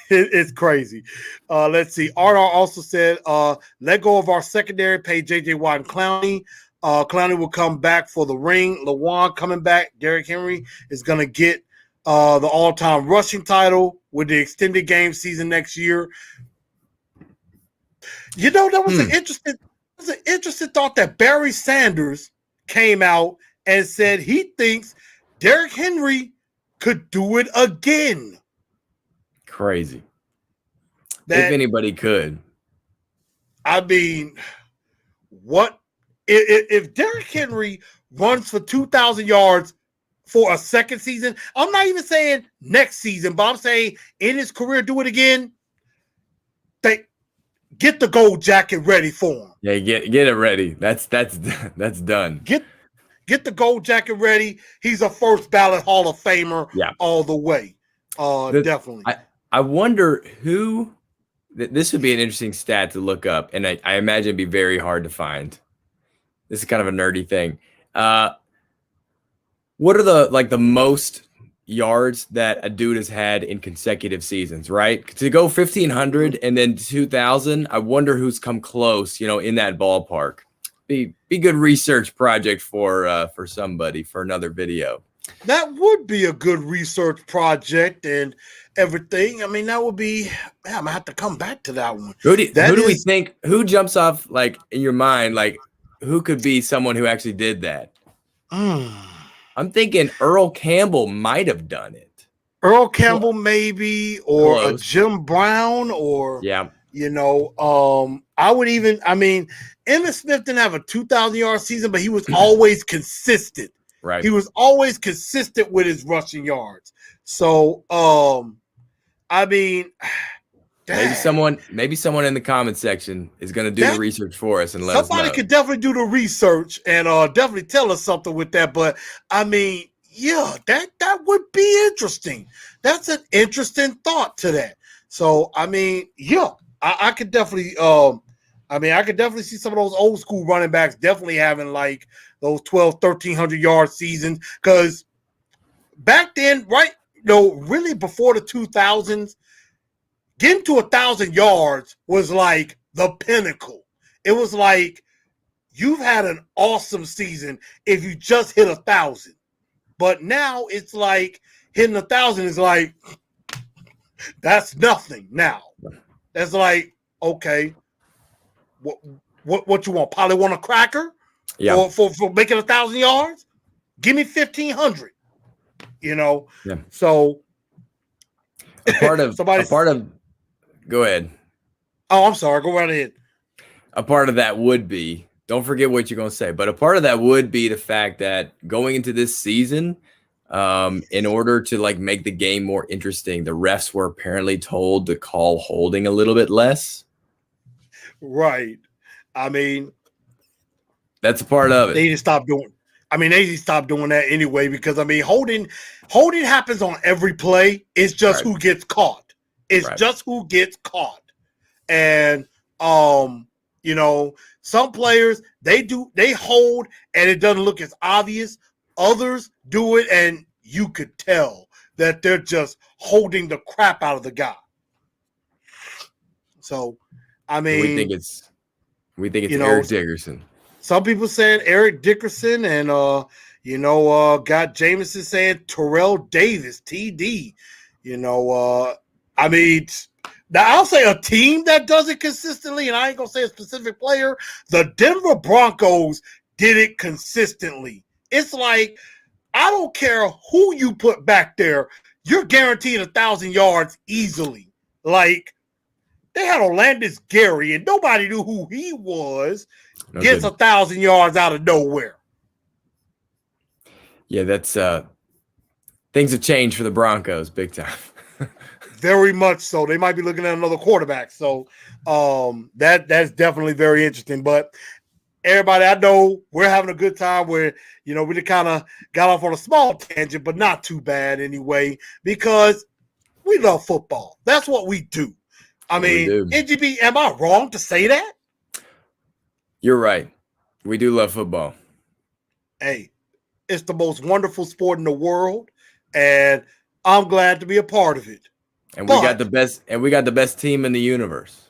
It's crazy. Let's see. RR also said, let go of our secondary, pay JJ Watt and Clowney. Clowney will come back for the ring. Lawan coming back. Derrick Henry is going to get the all-time rushing title with the extended game season next year. That was an interesting thought that Barry Sanders came out and said he thinks Derrick Henry could do it again. Crazy. If anybody could. I mean, what? If Derrick Henry runs for 2,000 yards for a second season, I'm not even saying next season, but I'm saying in his career, do it again. Get the gold jacket ready for him. Yeah, get it ready. That's done. Get the gold jacket ready. He's a first ballot Hall of Famer all the way. Definitely. I wonder who. This would be an interesting stat to look up, and I imagine it'd be very hard to find. This is kind of a nerdy thing. What are the most yards that a dude has had in consecutive seasons, right? To go 1,500 and then 2,000, I wonder who's come close, in that ballpark. Be good research project for somebody for another video. That would be a good research project and everything. I mean, that would be. I'm gonna have to come back to that one. Who do we think? Who jumps off in your mind? Who could be someone who actually did that? I'm thinking Earl Campbell might have done it. Earl Campbell, maybe, or a Jim Brown, or I would even. I mean, Emmitt Smith didn't have a 2,000-yard season, but he was always consistent. Right. He was always consistent with his rushing yards. So, I mean, maybe someone in the comment section is going to do the research for us and let us know. Somebody could definitely do the research and definitely tell us something with that. But I mean, that would be interesting. That's an interesting thought to that. So, I mean, I could definitely. I could definitely see some of those old school running backs definitely having those 1,100 yard seasons, because back then, right? Really before the 2000s, getting to 1,000 yards was like the pinnacle. It was like you've had an awesome season if you just hit 1,000. But now it's like hitting 1,000 is like, that's nothing now. That's like, okay, what you want? Probably want a cracker for making 1,000 yards? Give me 1,500. Yeah. So a part of go ahead. Oh, I'm sorry. Go right ahead. A part of that would be, don't forget what you're going to say, but a part of that would be the fact that going into this season, in order to like make the game more interesting, the refs were apparently told to call holding a little bit less. Right. I mean, that's a part of it. They need to stop doing that anyway, because I mean, holding happens on every play. It's just who gets caught. It's just who gets caught. And some players they hold and it doesn't look as obvious. Others do it and you could tell that they're just holding the crap out of the guy. So, I mean, we think it's Eric Dickerson. Some people saying Eric Dickerson, and got Jameson saying Terrell Davis, TD. I mean, now I'll say a team that does it consistently, and I ain't gonna say a specific player. The Denver Broncos did it consistently. It's like, I don't care who you put back there, you're guaranteed 1,000 yards easily. Like, they had Orlandis Gary, and nobody knew who he was. Gets 1,000 yards out of nowhere. Yeah, that's things have changed for the Broncos big time. Very much so. They might be looking at another quarterback. So that's definitely very interesting. But everybody, I know we're having a good time where, we just kind of got off on a small tangent, but not too bad anyway, because we love football. That's what we do. I mean, NGB, am I wrong to say that? You're right. We do love football. Hey, it's the most wonderful sport in the world, and I'm glad to be a part of it. And we got the best team in the universe.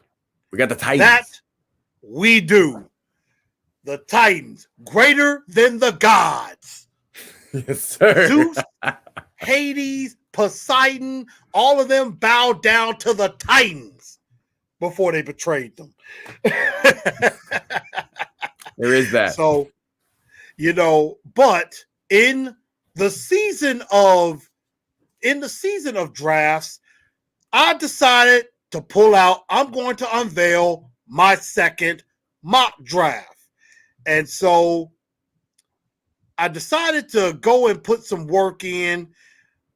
We got the Titans. That we do. The Titans, greater than the gods. Yes, sir. Zeus, Hades, Poseidon, all of them bowed down to the Titans before they betrayed them. There is that. So, but in the season of drafts, I decided to pull out. I'm going to unveil my second mock draft. And so I decided to go and put some work in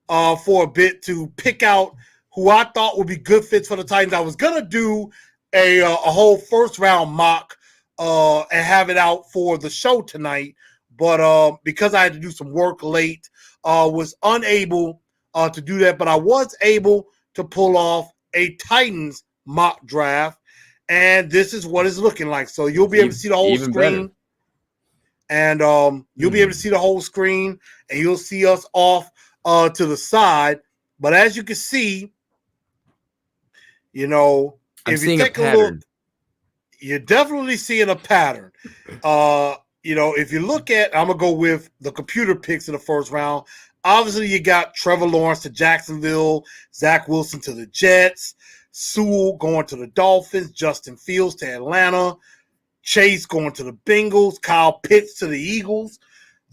for a bit to pick out who I thought would be good fits for the Titans. I was going to do a whole first round mock and have it out for the show tonight. But because I had to do some work late, was unable to do that. But I was able to pull off a Titans mock draft. And this is what it's looking like. So you'll be able to see the whole screen. Better. And you'll be able to see the whole screen, and you'll see us off to the side. But as you can see, if you take a look, you're definitely seeing a pattern. If you look at, I'm going to go with the computer picks in the first round. Obviously, you got Trevor Lawrence to Jacksonville, Zach Wilson to the Jets, Sewell going to the Dolphins, Justin Fields to Atlanta, Chase going to the Bengals, Kyle Pitts to the Eagles,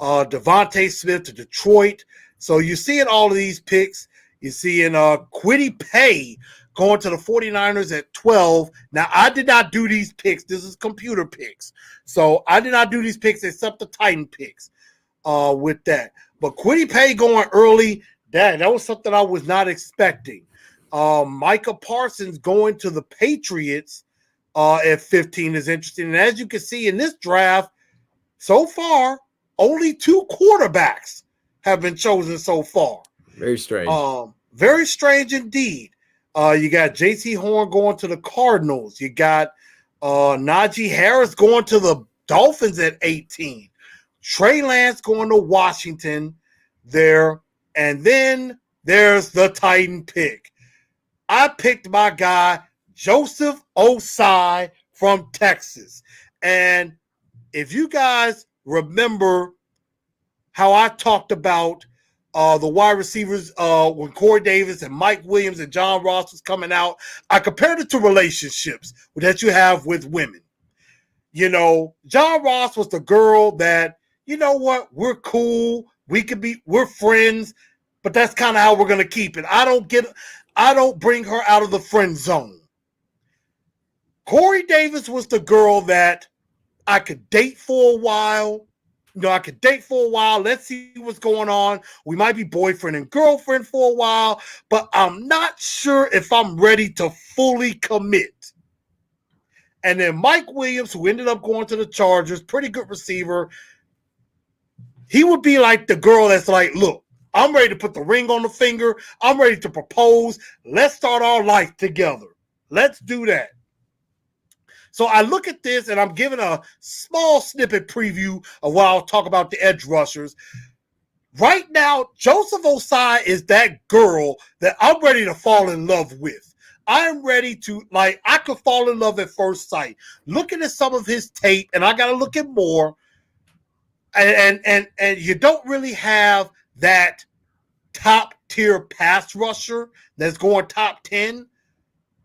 Devontae Smith to Detroit. So you're seeing all of these picks. You're seeing Kwity Paye going to the 49ers at 12. Now, I did not do these picks. This is computer picks. So I did not do these picks except the Titan picks with that. But Kwity Paye going early, that was something I was not expecting. Micah Parsons going to the Patriots at 15 is interesting. And as you can see in this draft, so far, only 2 quarterbacks have been chosen so far. Very strange. Very strange indeed. You got J.C. Horn going to the Cardinals. You got Najee Harris going to the Dolphins at 18. Trey Lance going to Washington there. And then there's the Titan pick. I picked my guy, Joseph Osai from Texas. And if you guys remember how I talked about the wide receivers when Corey Davis and Mike Williams and John Ross was coming out, I compared it to relationships that you have with women. You know, John Ross was the girl that, you know what, we're cool, we're friends, but that's kind of how we're gonna keep it. I don't bring her out of the friend zone. Corey Davis was the girl that I could date for a while. Let's see what's going on. We might be boyfriend and girlfriend for a while, but I'm not sure if I'm ready to fully commit. And then Mike Williams, who ended up going to the Chargers, pretty good receiver. He would be like the girl that's like, look, I'm ready to put the ring on the finger. I'm ready to propose. Let's start our life together. Let's do that. So I look at this, and I'm giving a small snippet preview of what I'll talk about the edge rushers. Right now, Joseph Osai is that girl that I'm ready to fall in love with. I'm ready to, like, I could fall in love at first sight. Looking at some of his tape, and I got to look at more, and you don't really have that top-tier pass rusher that's going top 10,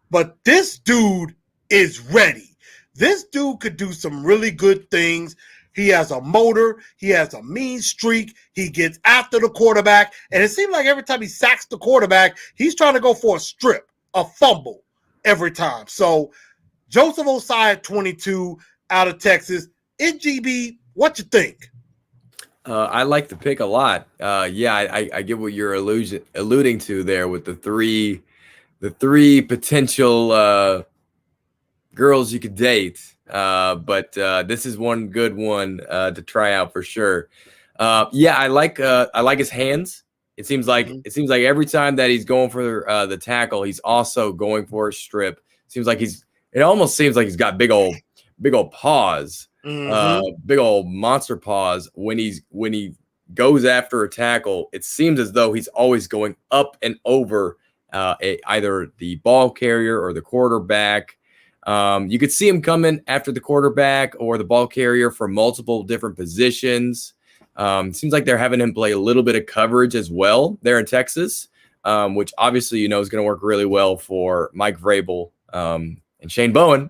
but this dude is ready. This dude could do some really good things. He has a motor. He has a mean streak. He gets after the quarterback, and it seems like every time he sacks the quarterback, he's trying to go for a strip, a fumble every time. So Joseph Osai at 22 out of Texas. NGB, what you think? I like the pick a lot. Yeah, I get what you're alluding to there with the three potential girls you could date. But this is one good one to try out for sure. Yeah, I like his hands. It seems like every time that he's going for the tackle, he's also going for a strip. It almost seems like he's got big old paws, big old monster paws when he goes after a tackle. It seems as though he's always going up and over either the ball carrier or the quarterback. You could see him coming after the quarterback or the ball carrier for multiple different positions. Seems like they're having him play a little bit of coverage as well there in Texas, which obviously, is going to work really well for Mike Vrabel and Shane Bowen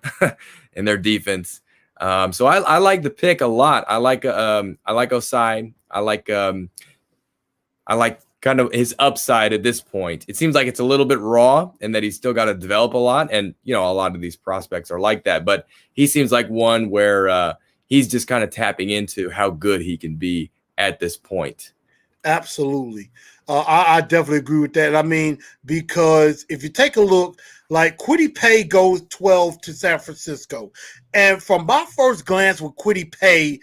in their defense. So I like the pick a lot. I like Osai. I like kind of his upside at this point. It seems like it's a little bit raw and that he's still got to develop a lot. And, a lot of these prospects are like that, but he seems like one where he's just kind of tapping into how good he can be at this point. Absolutely. I definitely agree with that. I mean, because if you take a look, like Kwity Paye goes 12 to San Francisco. And from my first glance with Kwity Paye,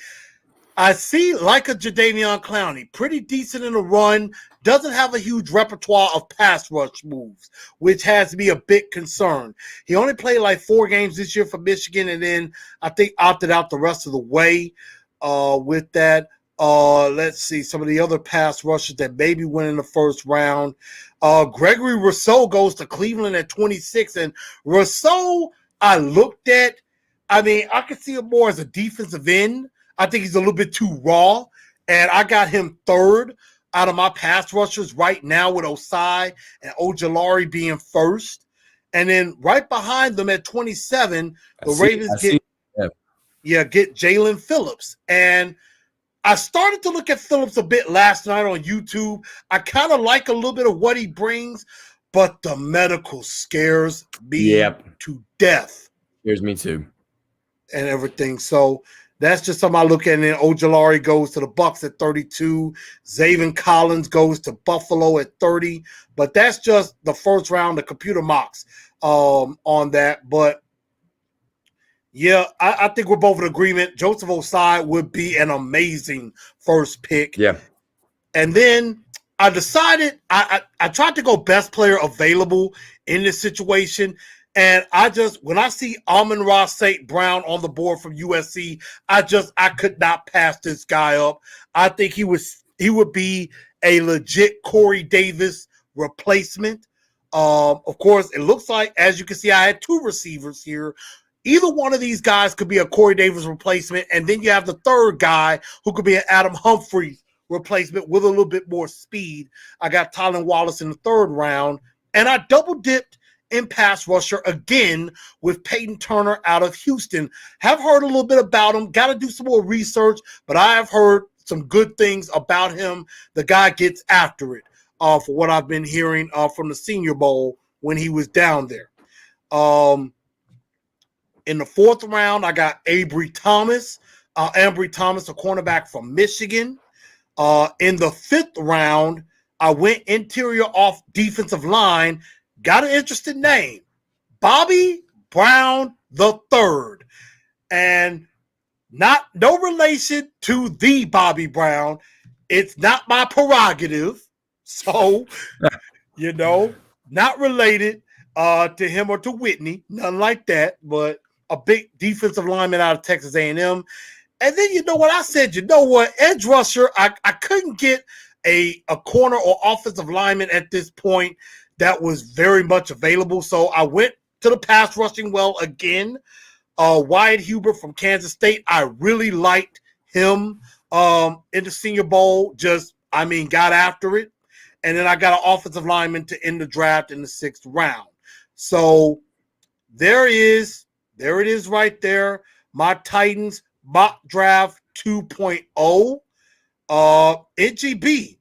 I see like a Jadeveon Clowney, pretty decent in the run, doesn't have a huge repertoire of pass rush moves, which has me a bit concerned. He only played like 4 games this year for Michigan, and then I think opted out the rest of the way with that. Let's see some of the other pass rushers that maybe went in the first round. Gregory Rousseau goes to Cleveland at 26, and Rousseau I looked at. I mean, I could see him more as a defensive end. I think he's a little bit too raw, and I got him third out of my pass rushers right now with Osai and Ojulari being first. And then right behind them at 27, the Ravens get Jalen Phillips. And I started to look at Phillips a bit last night on YouTube. I kind of like a little bit of what he brings, but the medical scares me to death. Scares me too. And everything. So that's just something I look at. And then Ojulari goes to the Bucs at 32. Zaven Collins goes to Buffalo at 30. But that's just the first round, the computer mocks on that. But yeah, I think we're both in agreement. Joseph Osai would be an amazing first pick. Yeah. And then I decided I tried to go best player available in this situation. And when I see Amon-Ra St. Brown on the board from USC, I could not pass this guy up. I think he would be a legit Corey Davis replacement. Of course, it looks like, as you can see, I had 2 receivers here. either one of these guys could be a Corey Davis replacement, and then you have the third guy who could be an Adam Humphries replacement with a little bit more speed. I got Tylan Wallace in the third round, and I double dipped in pass rusher again with Peyton Turner out of Houston. Have heard a little bit about him, got to do some more research, but I have heard some good things about him. The guy gets after it, for what I've been hearing from the Senior Bowl when he was down there. In the fourth round, I got Avery Thomas, a cornerback from Michigan. In the fifth round, I went interior off defensive line, got an interesting name, Bobby Brown III. And no relation to the Bobby Brown. It's not my prerogative. So, not related to him or to Whitney, nothing like that, but a big defensive lineman out of Texas A&M. And then you know what? I said, edge rusher, I couldn't get a corner or offensive lineman at this point that was very much available. So I went to the pass rushing well again. Wyatt Hubert from Kansas State, I really liked him in the Senior Bowl. Got after it. And then I got an offensive lineman to end the draft in the sixth round. So there it is right there. My Titans mock draft 2.0. NGB,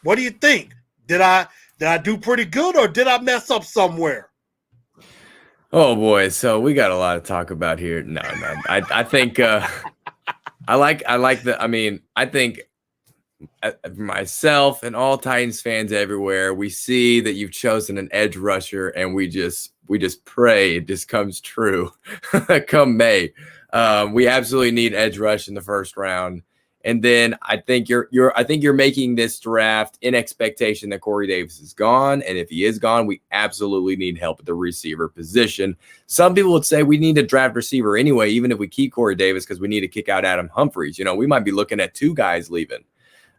what do you think? Did I do pretty good, or did I mess up somewhere? Oh boy, so we got a lot to talk about here. No. I think I think myself and all Titans fans everywhere, we see that you've chosen an edge rusher, and we just pray it just comes true come May. We absolutely need edge rush in the first round. And then I think you're making this draft in expectation that Corey Davis is gone. And if he is gone, we absolutely need help at the receiver position. Some people would say we need a draft receiver anyway, even if we keep Corey Davis, because we need to kick out Adam Humphries. We might be looking at two guys leaving,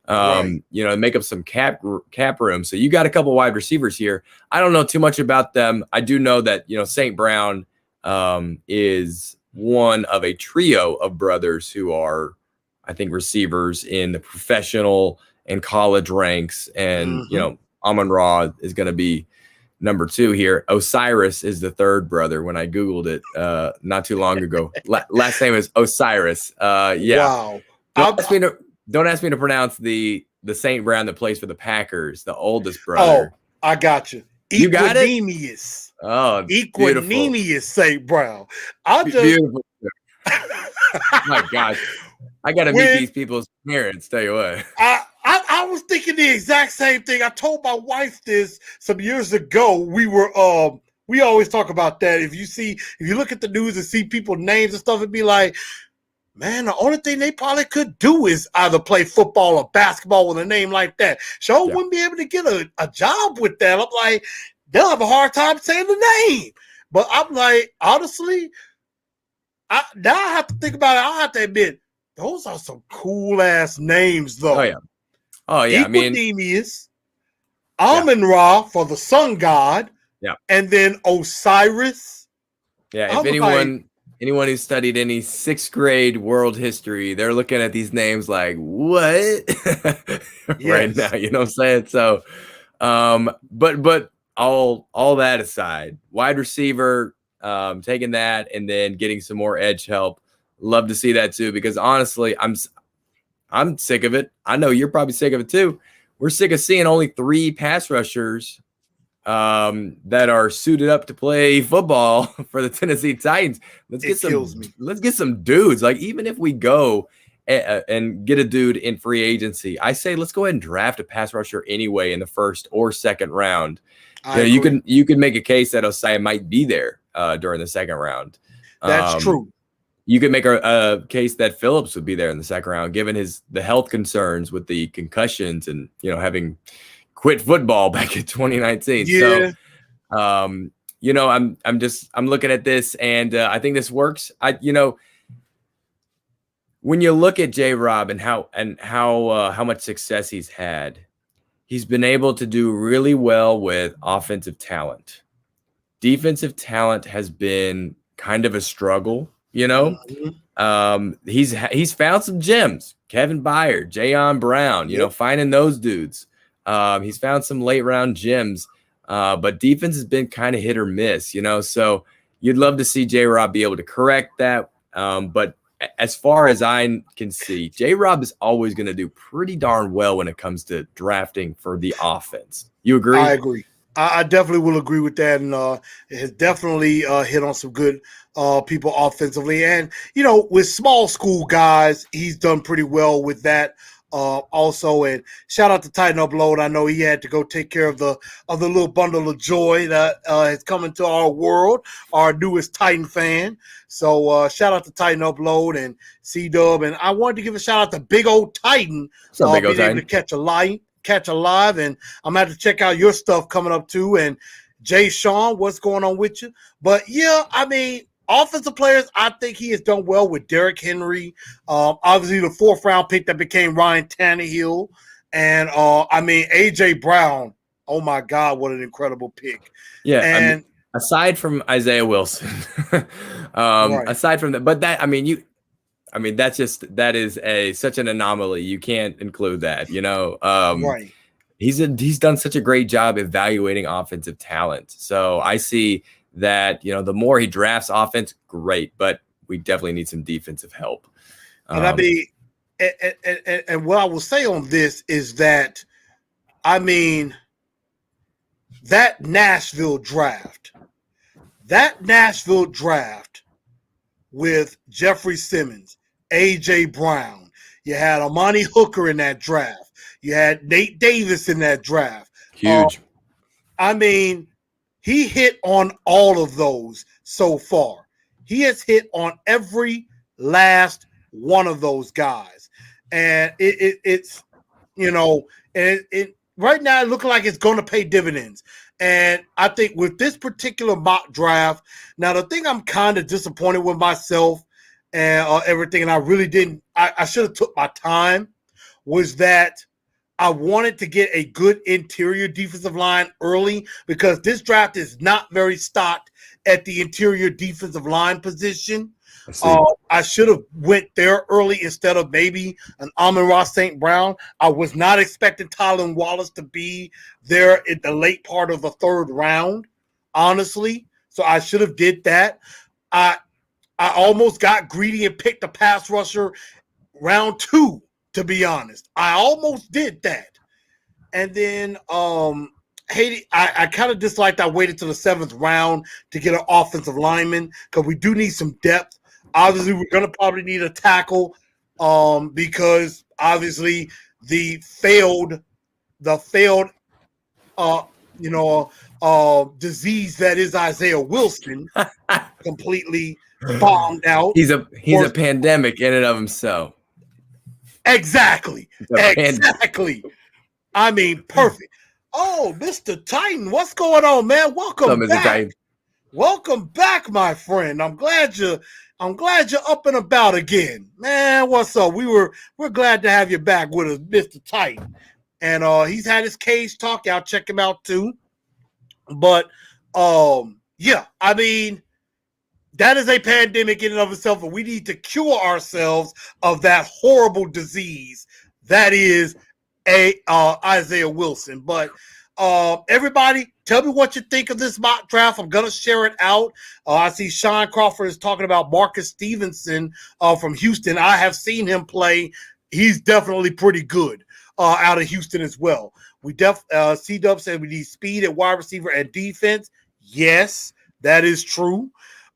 make up some cap room. So you got a couple wide receivers here. I don't know too much about them. I do know that, St. Brown is one of a trio of brothers who are, I think, receivers in the professional and college ranks. And, Amon-Ra is going to be number 2 here. Osiris is the third brother when I Googled it not too long ago. Last name is Osiris. Yeah. Wow. Don't ask me to pronounce the St. Brown that plays for the Packers, the oldest brother. Oh, I got you. You got it? Equanimous. Oh, Equanimous St. Brown. Beautiful. My gosh. I got to meet these people's parents, tell you what. I was thinking the exact same thing. I told my wife this some years ago. We always talk about that. If you look at the news and see people's names and stuff, it'd be like, man, the only thing they probably could do is either play football or basketball with a name like that. Wouldn't be able to get a job with that. I'm like, they'll have a hard time saying the name. But I'm like, honestly, now I have to think about it. I'll have to admit, those are some cool ass names, though. Oh yeah. Equanimous, Amon-Ra for the sun god. Yeah. And then Osiris. Yeah. If anyone who's studied any 6th grade world history, they're looking at these names like, what? Right now, you know what I'm saying? So, but all that aside, wide receiver, taking that and then getting some more edge help. Love to see that too, because honestly, I'm sick of it. I know you're probably sick of it too. We're sick of seeing only 3 pass rushers that are suited up to play football for the Tennessee Titans. Let's get some dudes. Like, even if we go and get a dude in free agency, I say let's go ahead and draft a pass rusher anyway in the first or second round. You can make a case that Osai might be there during the second round. That's true. You could make a case that Phillips would be there in the second round, given the health concerns with the concussions and, having quit football back in 2019. Yeah. So, I'm looking at this and I think this works. When you look at Jrob and how much success he's had, he's been able to do really well with offensive talent. Defensive talent has been kind of a struggle, you know. Mhm. He's found some gems. Kevin Byard, Jayon Brown, you know, finding those dudes. He's found some late round gems, but defense has been kind of hit or miss, you know. So you'd love to see Jrob be able to correct that. But as far as I can see, Jrob is always going to do pretty darn well when it comes to drafting for the offense. You agree? I agree. I definitely will agree with that, and it has definitely hit on some good people offensively. And you know, with small school guys, he's done pretty well with that. Also, and shout out to Titan Upload. I know he had to go take care of the little bundle of joy that has come into our world. Our newest Titan fan. So shout out to Titan Upload and C-Dub. And I wanted to give a shout out to Big Old Titan Big being able to catch a live, and I'm gonna have to check out your stuff coming up too. And Jay Sean, what's going on with you? But yeah, I mean, offensive players, I think he has done well with Derrick Henry. Obviously, the 4th round pick that became Ryan Tannehill, and I mean AJ Brown. Oh my God, what an incredible pick! Yeah, and I mean, aside from Isaiah Wilson, right. aside from that, but that that is such an anomaly. You can't include that, you know. Right. He's done such a great job evaluating offensive talent. So I see that, you know, the more he drafts offense, great, but we definitely need some defensive help. And I mean, and what I will say on this is that, I mean, that Nashville draft with Jeffrey Simmons, AJ Brown, you had Amani Hooker in that draft, you had Nate Davis in that draft. Huge. I mean, he hit on all of those so far. He has hit on every last one of those guys. And it's, you know, it right now it looks like it's going to pay dividends. And I think with this particular mock draft, now the thing I'm kind of disappointed with myself and everything, and I really didn't, I should have took my time, was that I wanted to get a good interior defensive line early, because this draft is not very stocked at the interior defensive line position. I should have went there early instead of maybe an Amon-Ra St. Brown. I was not expecting Tylan Wallace to be there in the late part of the 3rd round, honestly. So I should have did that. I almost got greedy and picked a pass rusher round 2. To be honest, I almost did that. And then I kind of disliked I waited till the 7th round to get an offensive lineman, because we do need some depth. Obviously, we're going to probably need a tackle because obviously the failed disease that is Isaiah Wilson completely bombed out. He's a pandemic in and of himself. Exactly. I mean, perfect. Oh, Mr. Titan, what's going on, man? Welcome back. Titan. Welcome back, my friend. I'm glad you're up and about again. Man, what's up? We're glad to have you back with us, Mr. Titan. And he's had his cage talk. Y'all check him out too. But yeah, I mean, that is a pandemic in and of itself, and we need to cure ourselves of that horrible disease that is Isaiah Wilson. But everybody, tell me what you think of this mock draft. I'm going to share it out. I see Sean Crawford is talking about Marcus Stevenson from Houston. I have seen him play. He's definitely pretty good out of Houston as well. C-Dub said we need speed at wide receiver and defense. Yes, that is true.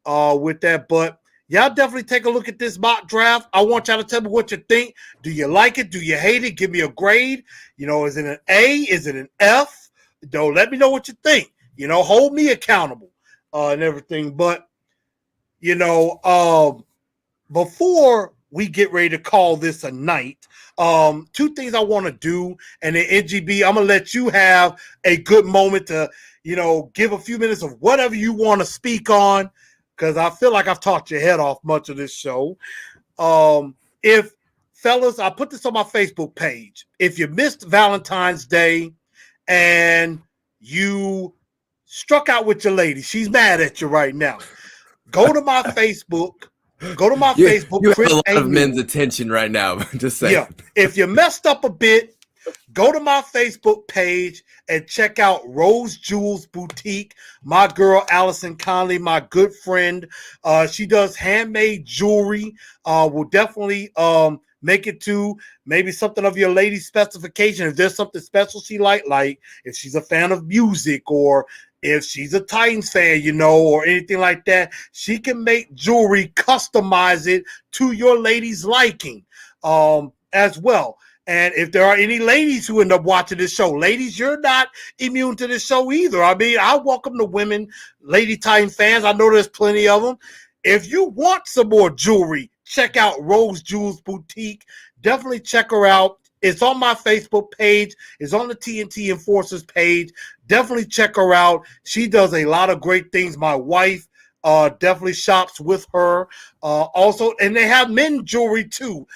With that, but y'all definitely take a look at this mock draft. I want y'all to tell me what you think. Do you like it? Do you hate it? Give me a grade. You know, is it an A? Is it an F? Don't let me know what you think. You know, hold me accountable and everything. But you know, before we get ready to call this a night, 2 things I want to do, and then NGB, I'm gonna let you have a good moment to, you know, give a few minutes of whatever you want to speak on, because I feel like I've talked your head off much of this show. If fellas, I put this on my Facebook page. If you missed Valentine's Day and you struck out with your lady, she's mad at you right now. go to my Facebook. Go to my You Facebook, have Chris a lot A. of men's Newell. attention right now. Just saying. Yeah. If you messed up a bit, go to my Facebook page and check out Rose Jewels Boutique. My girl, Allison Conley, my good friend. She does handmade jewelry. Will definitely make it to maybe something of your lady's specification. If there's something special she like if she's a fan of music or if she's a Titans fan, or anything like that, she can make jewelry, customize it to your lady's liking as well. And if there are any ladies who end up watching this show, ladies, you're not immune to this show either. I mean, I welcome the women, Lady Titan fans. I know there's plenty of them. If you want some more jewelry, check out Rose Jewels Boutique. Definitely check her out. It's on my Facebook page. It's on the TNT Enforcers page. Definitely check her out. She does a lot of great things. My wife definitely shops with her. Also, and they have men jewelry too.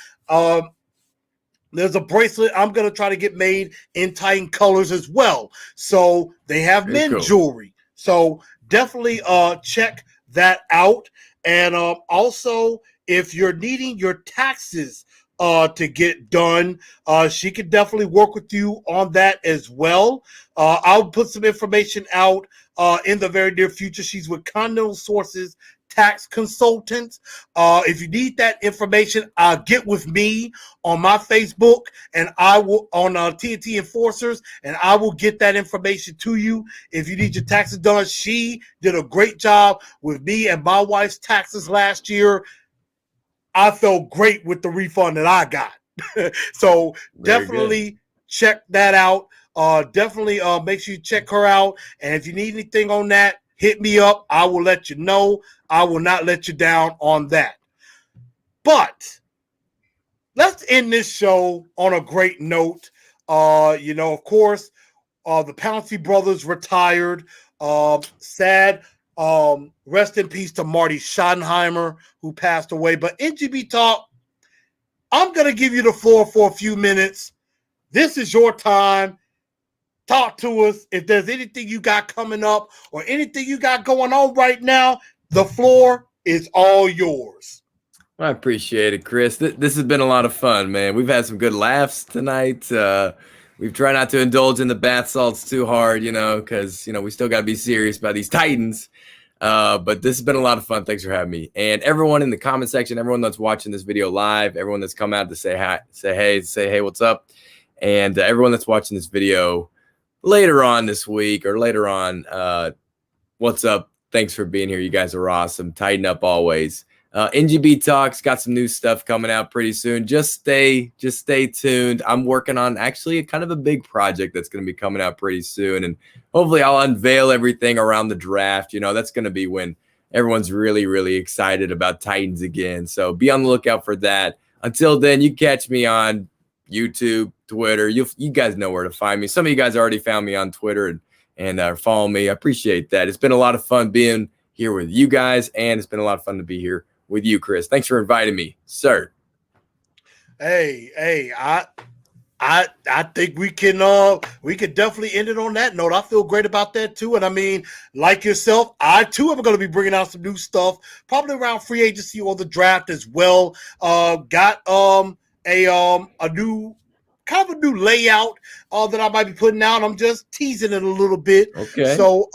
There's a bracelet I'm going to try to get made in Titan colors as well. So they have Very men cool. jewelry. So definitely check that out. And also, if you're needing your taxes to get done, she can definitely work with you on that as well. I'll put some information out in the very near future. She's with Continental Sources Tax Consultants. If you need that information, get with me on my Facebook and I will on TNT Enforcers, and I will get that information to you. If you need your taxes done, she did a great job with me and my wife's taxes last year. I felt great with the refund that I got. So Very definitely check that out. Definitely make sure you check her out. And if you need anything on that, hit me up. I will let you know. I will not let you down on that. But let's end this show on a great note. Of course, the Pouncey brothers retired. Sad. Rest in peace to Marty Schottenheimer, who passed away. But NGB Talk, I'm going to give you the floor for a few minutes. This is your time. Talk to us. If there's anything you got coming up or anything you got going on right now, the floor is all yours. I appreciate it, Chris. This has been a lot of fun, man. We've had some good laughs tonight. We've tried not to indulge in the bath salts too hard, because, we still got to be serious about these Titans. But this has been a lot of fun. Thanks for having me. And everyone in the comment section, everyone that's watching this video live, everyone that's come out to say hi, say hey, what's up? And everyone that's watching this video later on this week or later on, what's up? Thanks for being here. You guys are awesome. Tighten up always. NGB Talk's got some new stuff coming out pretty soon. Just stay tuned. I'm working on actually kind of a big project that's going to be coming out pretty soon. And hopefully I'll unveil everything around the draft. That's going to be when everyone's really, really excited about Titans again. So be on the lookout for that. Until then, you catch me on YouTube, Twitter. You guys know where to find me. Some of you guys already found me on Twitter and follow me. I appreciate that. It's been a lot of fun being here with you guys, and it's been a lot of fun to be here with you, Chris. Thanks for inviting me, sir. Hey, I think we can definitely end it on that note. I feel great about that too. And I mean, like yourself, I too am going to be bringing out some new stuff, probably around free agency or the draft as well. Got a new layout that I might be putting out. I'm just teasing it a little bit. Okay. So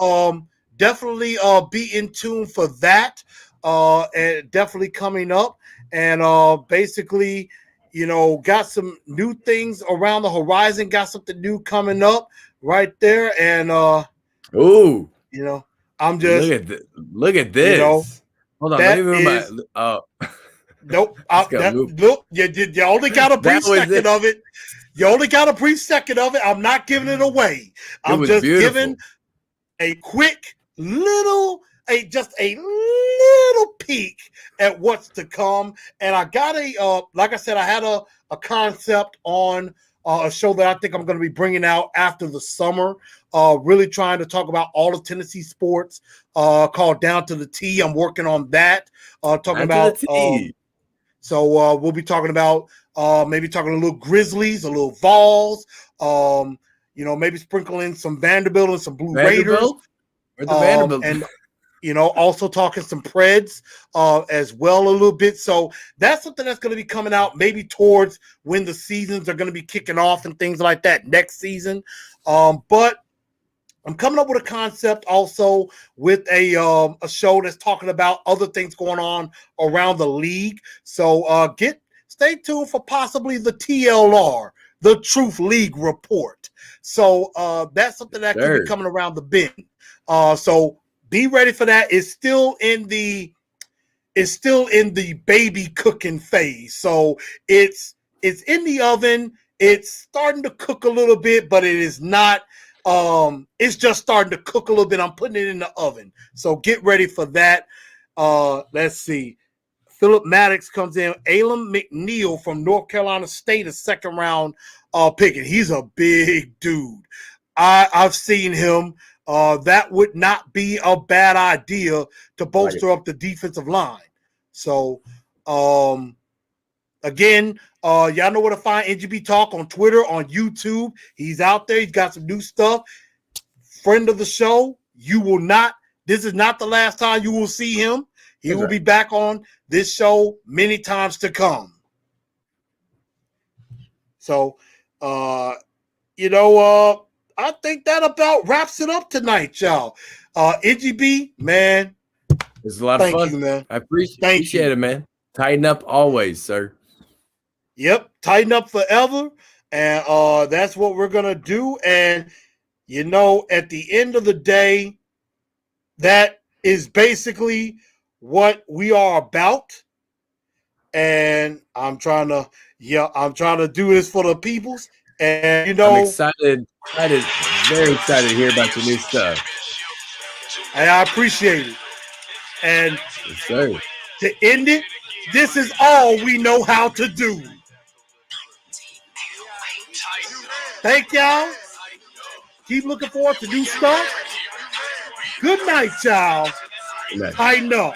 definitely be in tune for that. And definitely coming up, and basically, got some new things around the horizon. Got something new coming up right there, and I'm just look at this. Hold on, let me move nope. Look, you only got a brief second of it. You only got a brief second of it. I'm not giving it away. I'm just giving a quick little. Just a little peek at what's to come. And I got like I said, I had a concept on a show that I think I'm going to be bringing out after the summer, really trying to talk about all of Tennessee sports, called Down to the T. I'm working on that, talking about, so we'll be talking about maybe talking a little Grizzlies, a little Vols, maybe sprinkling some Vanderbilt and some Blue Raiders. Where's the Vanderbilt? And Also talking some Preds as well a little bit. So that's something that's going to be coming out maybe towards when the seasons are going to be kicking off and things like that next season. But I'm coming up with a concept also with a show that's talking about other things going on around the league. So stay tuned for possibly the TLR, the Truth League Report. So that's something that could be coming around the bend. So be ready for that. It's still in the baby cooking phase. So it's in the oven. It's starting to cook a little bit, but it is not. It's just starting to cook a little bit. I'm putting it in the oven. So get ready for that. Let's see. Philip Maddox comes in. Alam McNeil from North Carolina State, a second round pick. And he's a big dude. I've seen him. That would not be a bad idea to bolster up the defensive line. So, again, y'all know where to find NGB Talk on Twitter, on YouTube. He's out there. He's got some new stuff. Friend of the show. This is not the last time you will see him. He will be back on this show many times to come. So, I think that about wraps it up tonight, y'all. NGB, man. It's a lot of fun. You, man. I appreciate it, man. Tighten up always, sir. Yep, tighten up forever. And that's what we're going to do. And, at the end of the day, that is basically what we are about. And I'm trying to do this for the peoples. And, I'm excited, very excited to hear about your new stuff. And I appreciate it. And to end it, this is all we know how to do. Thank y'all. Keep looking forward to new stuff. Good night, y'all. I know.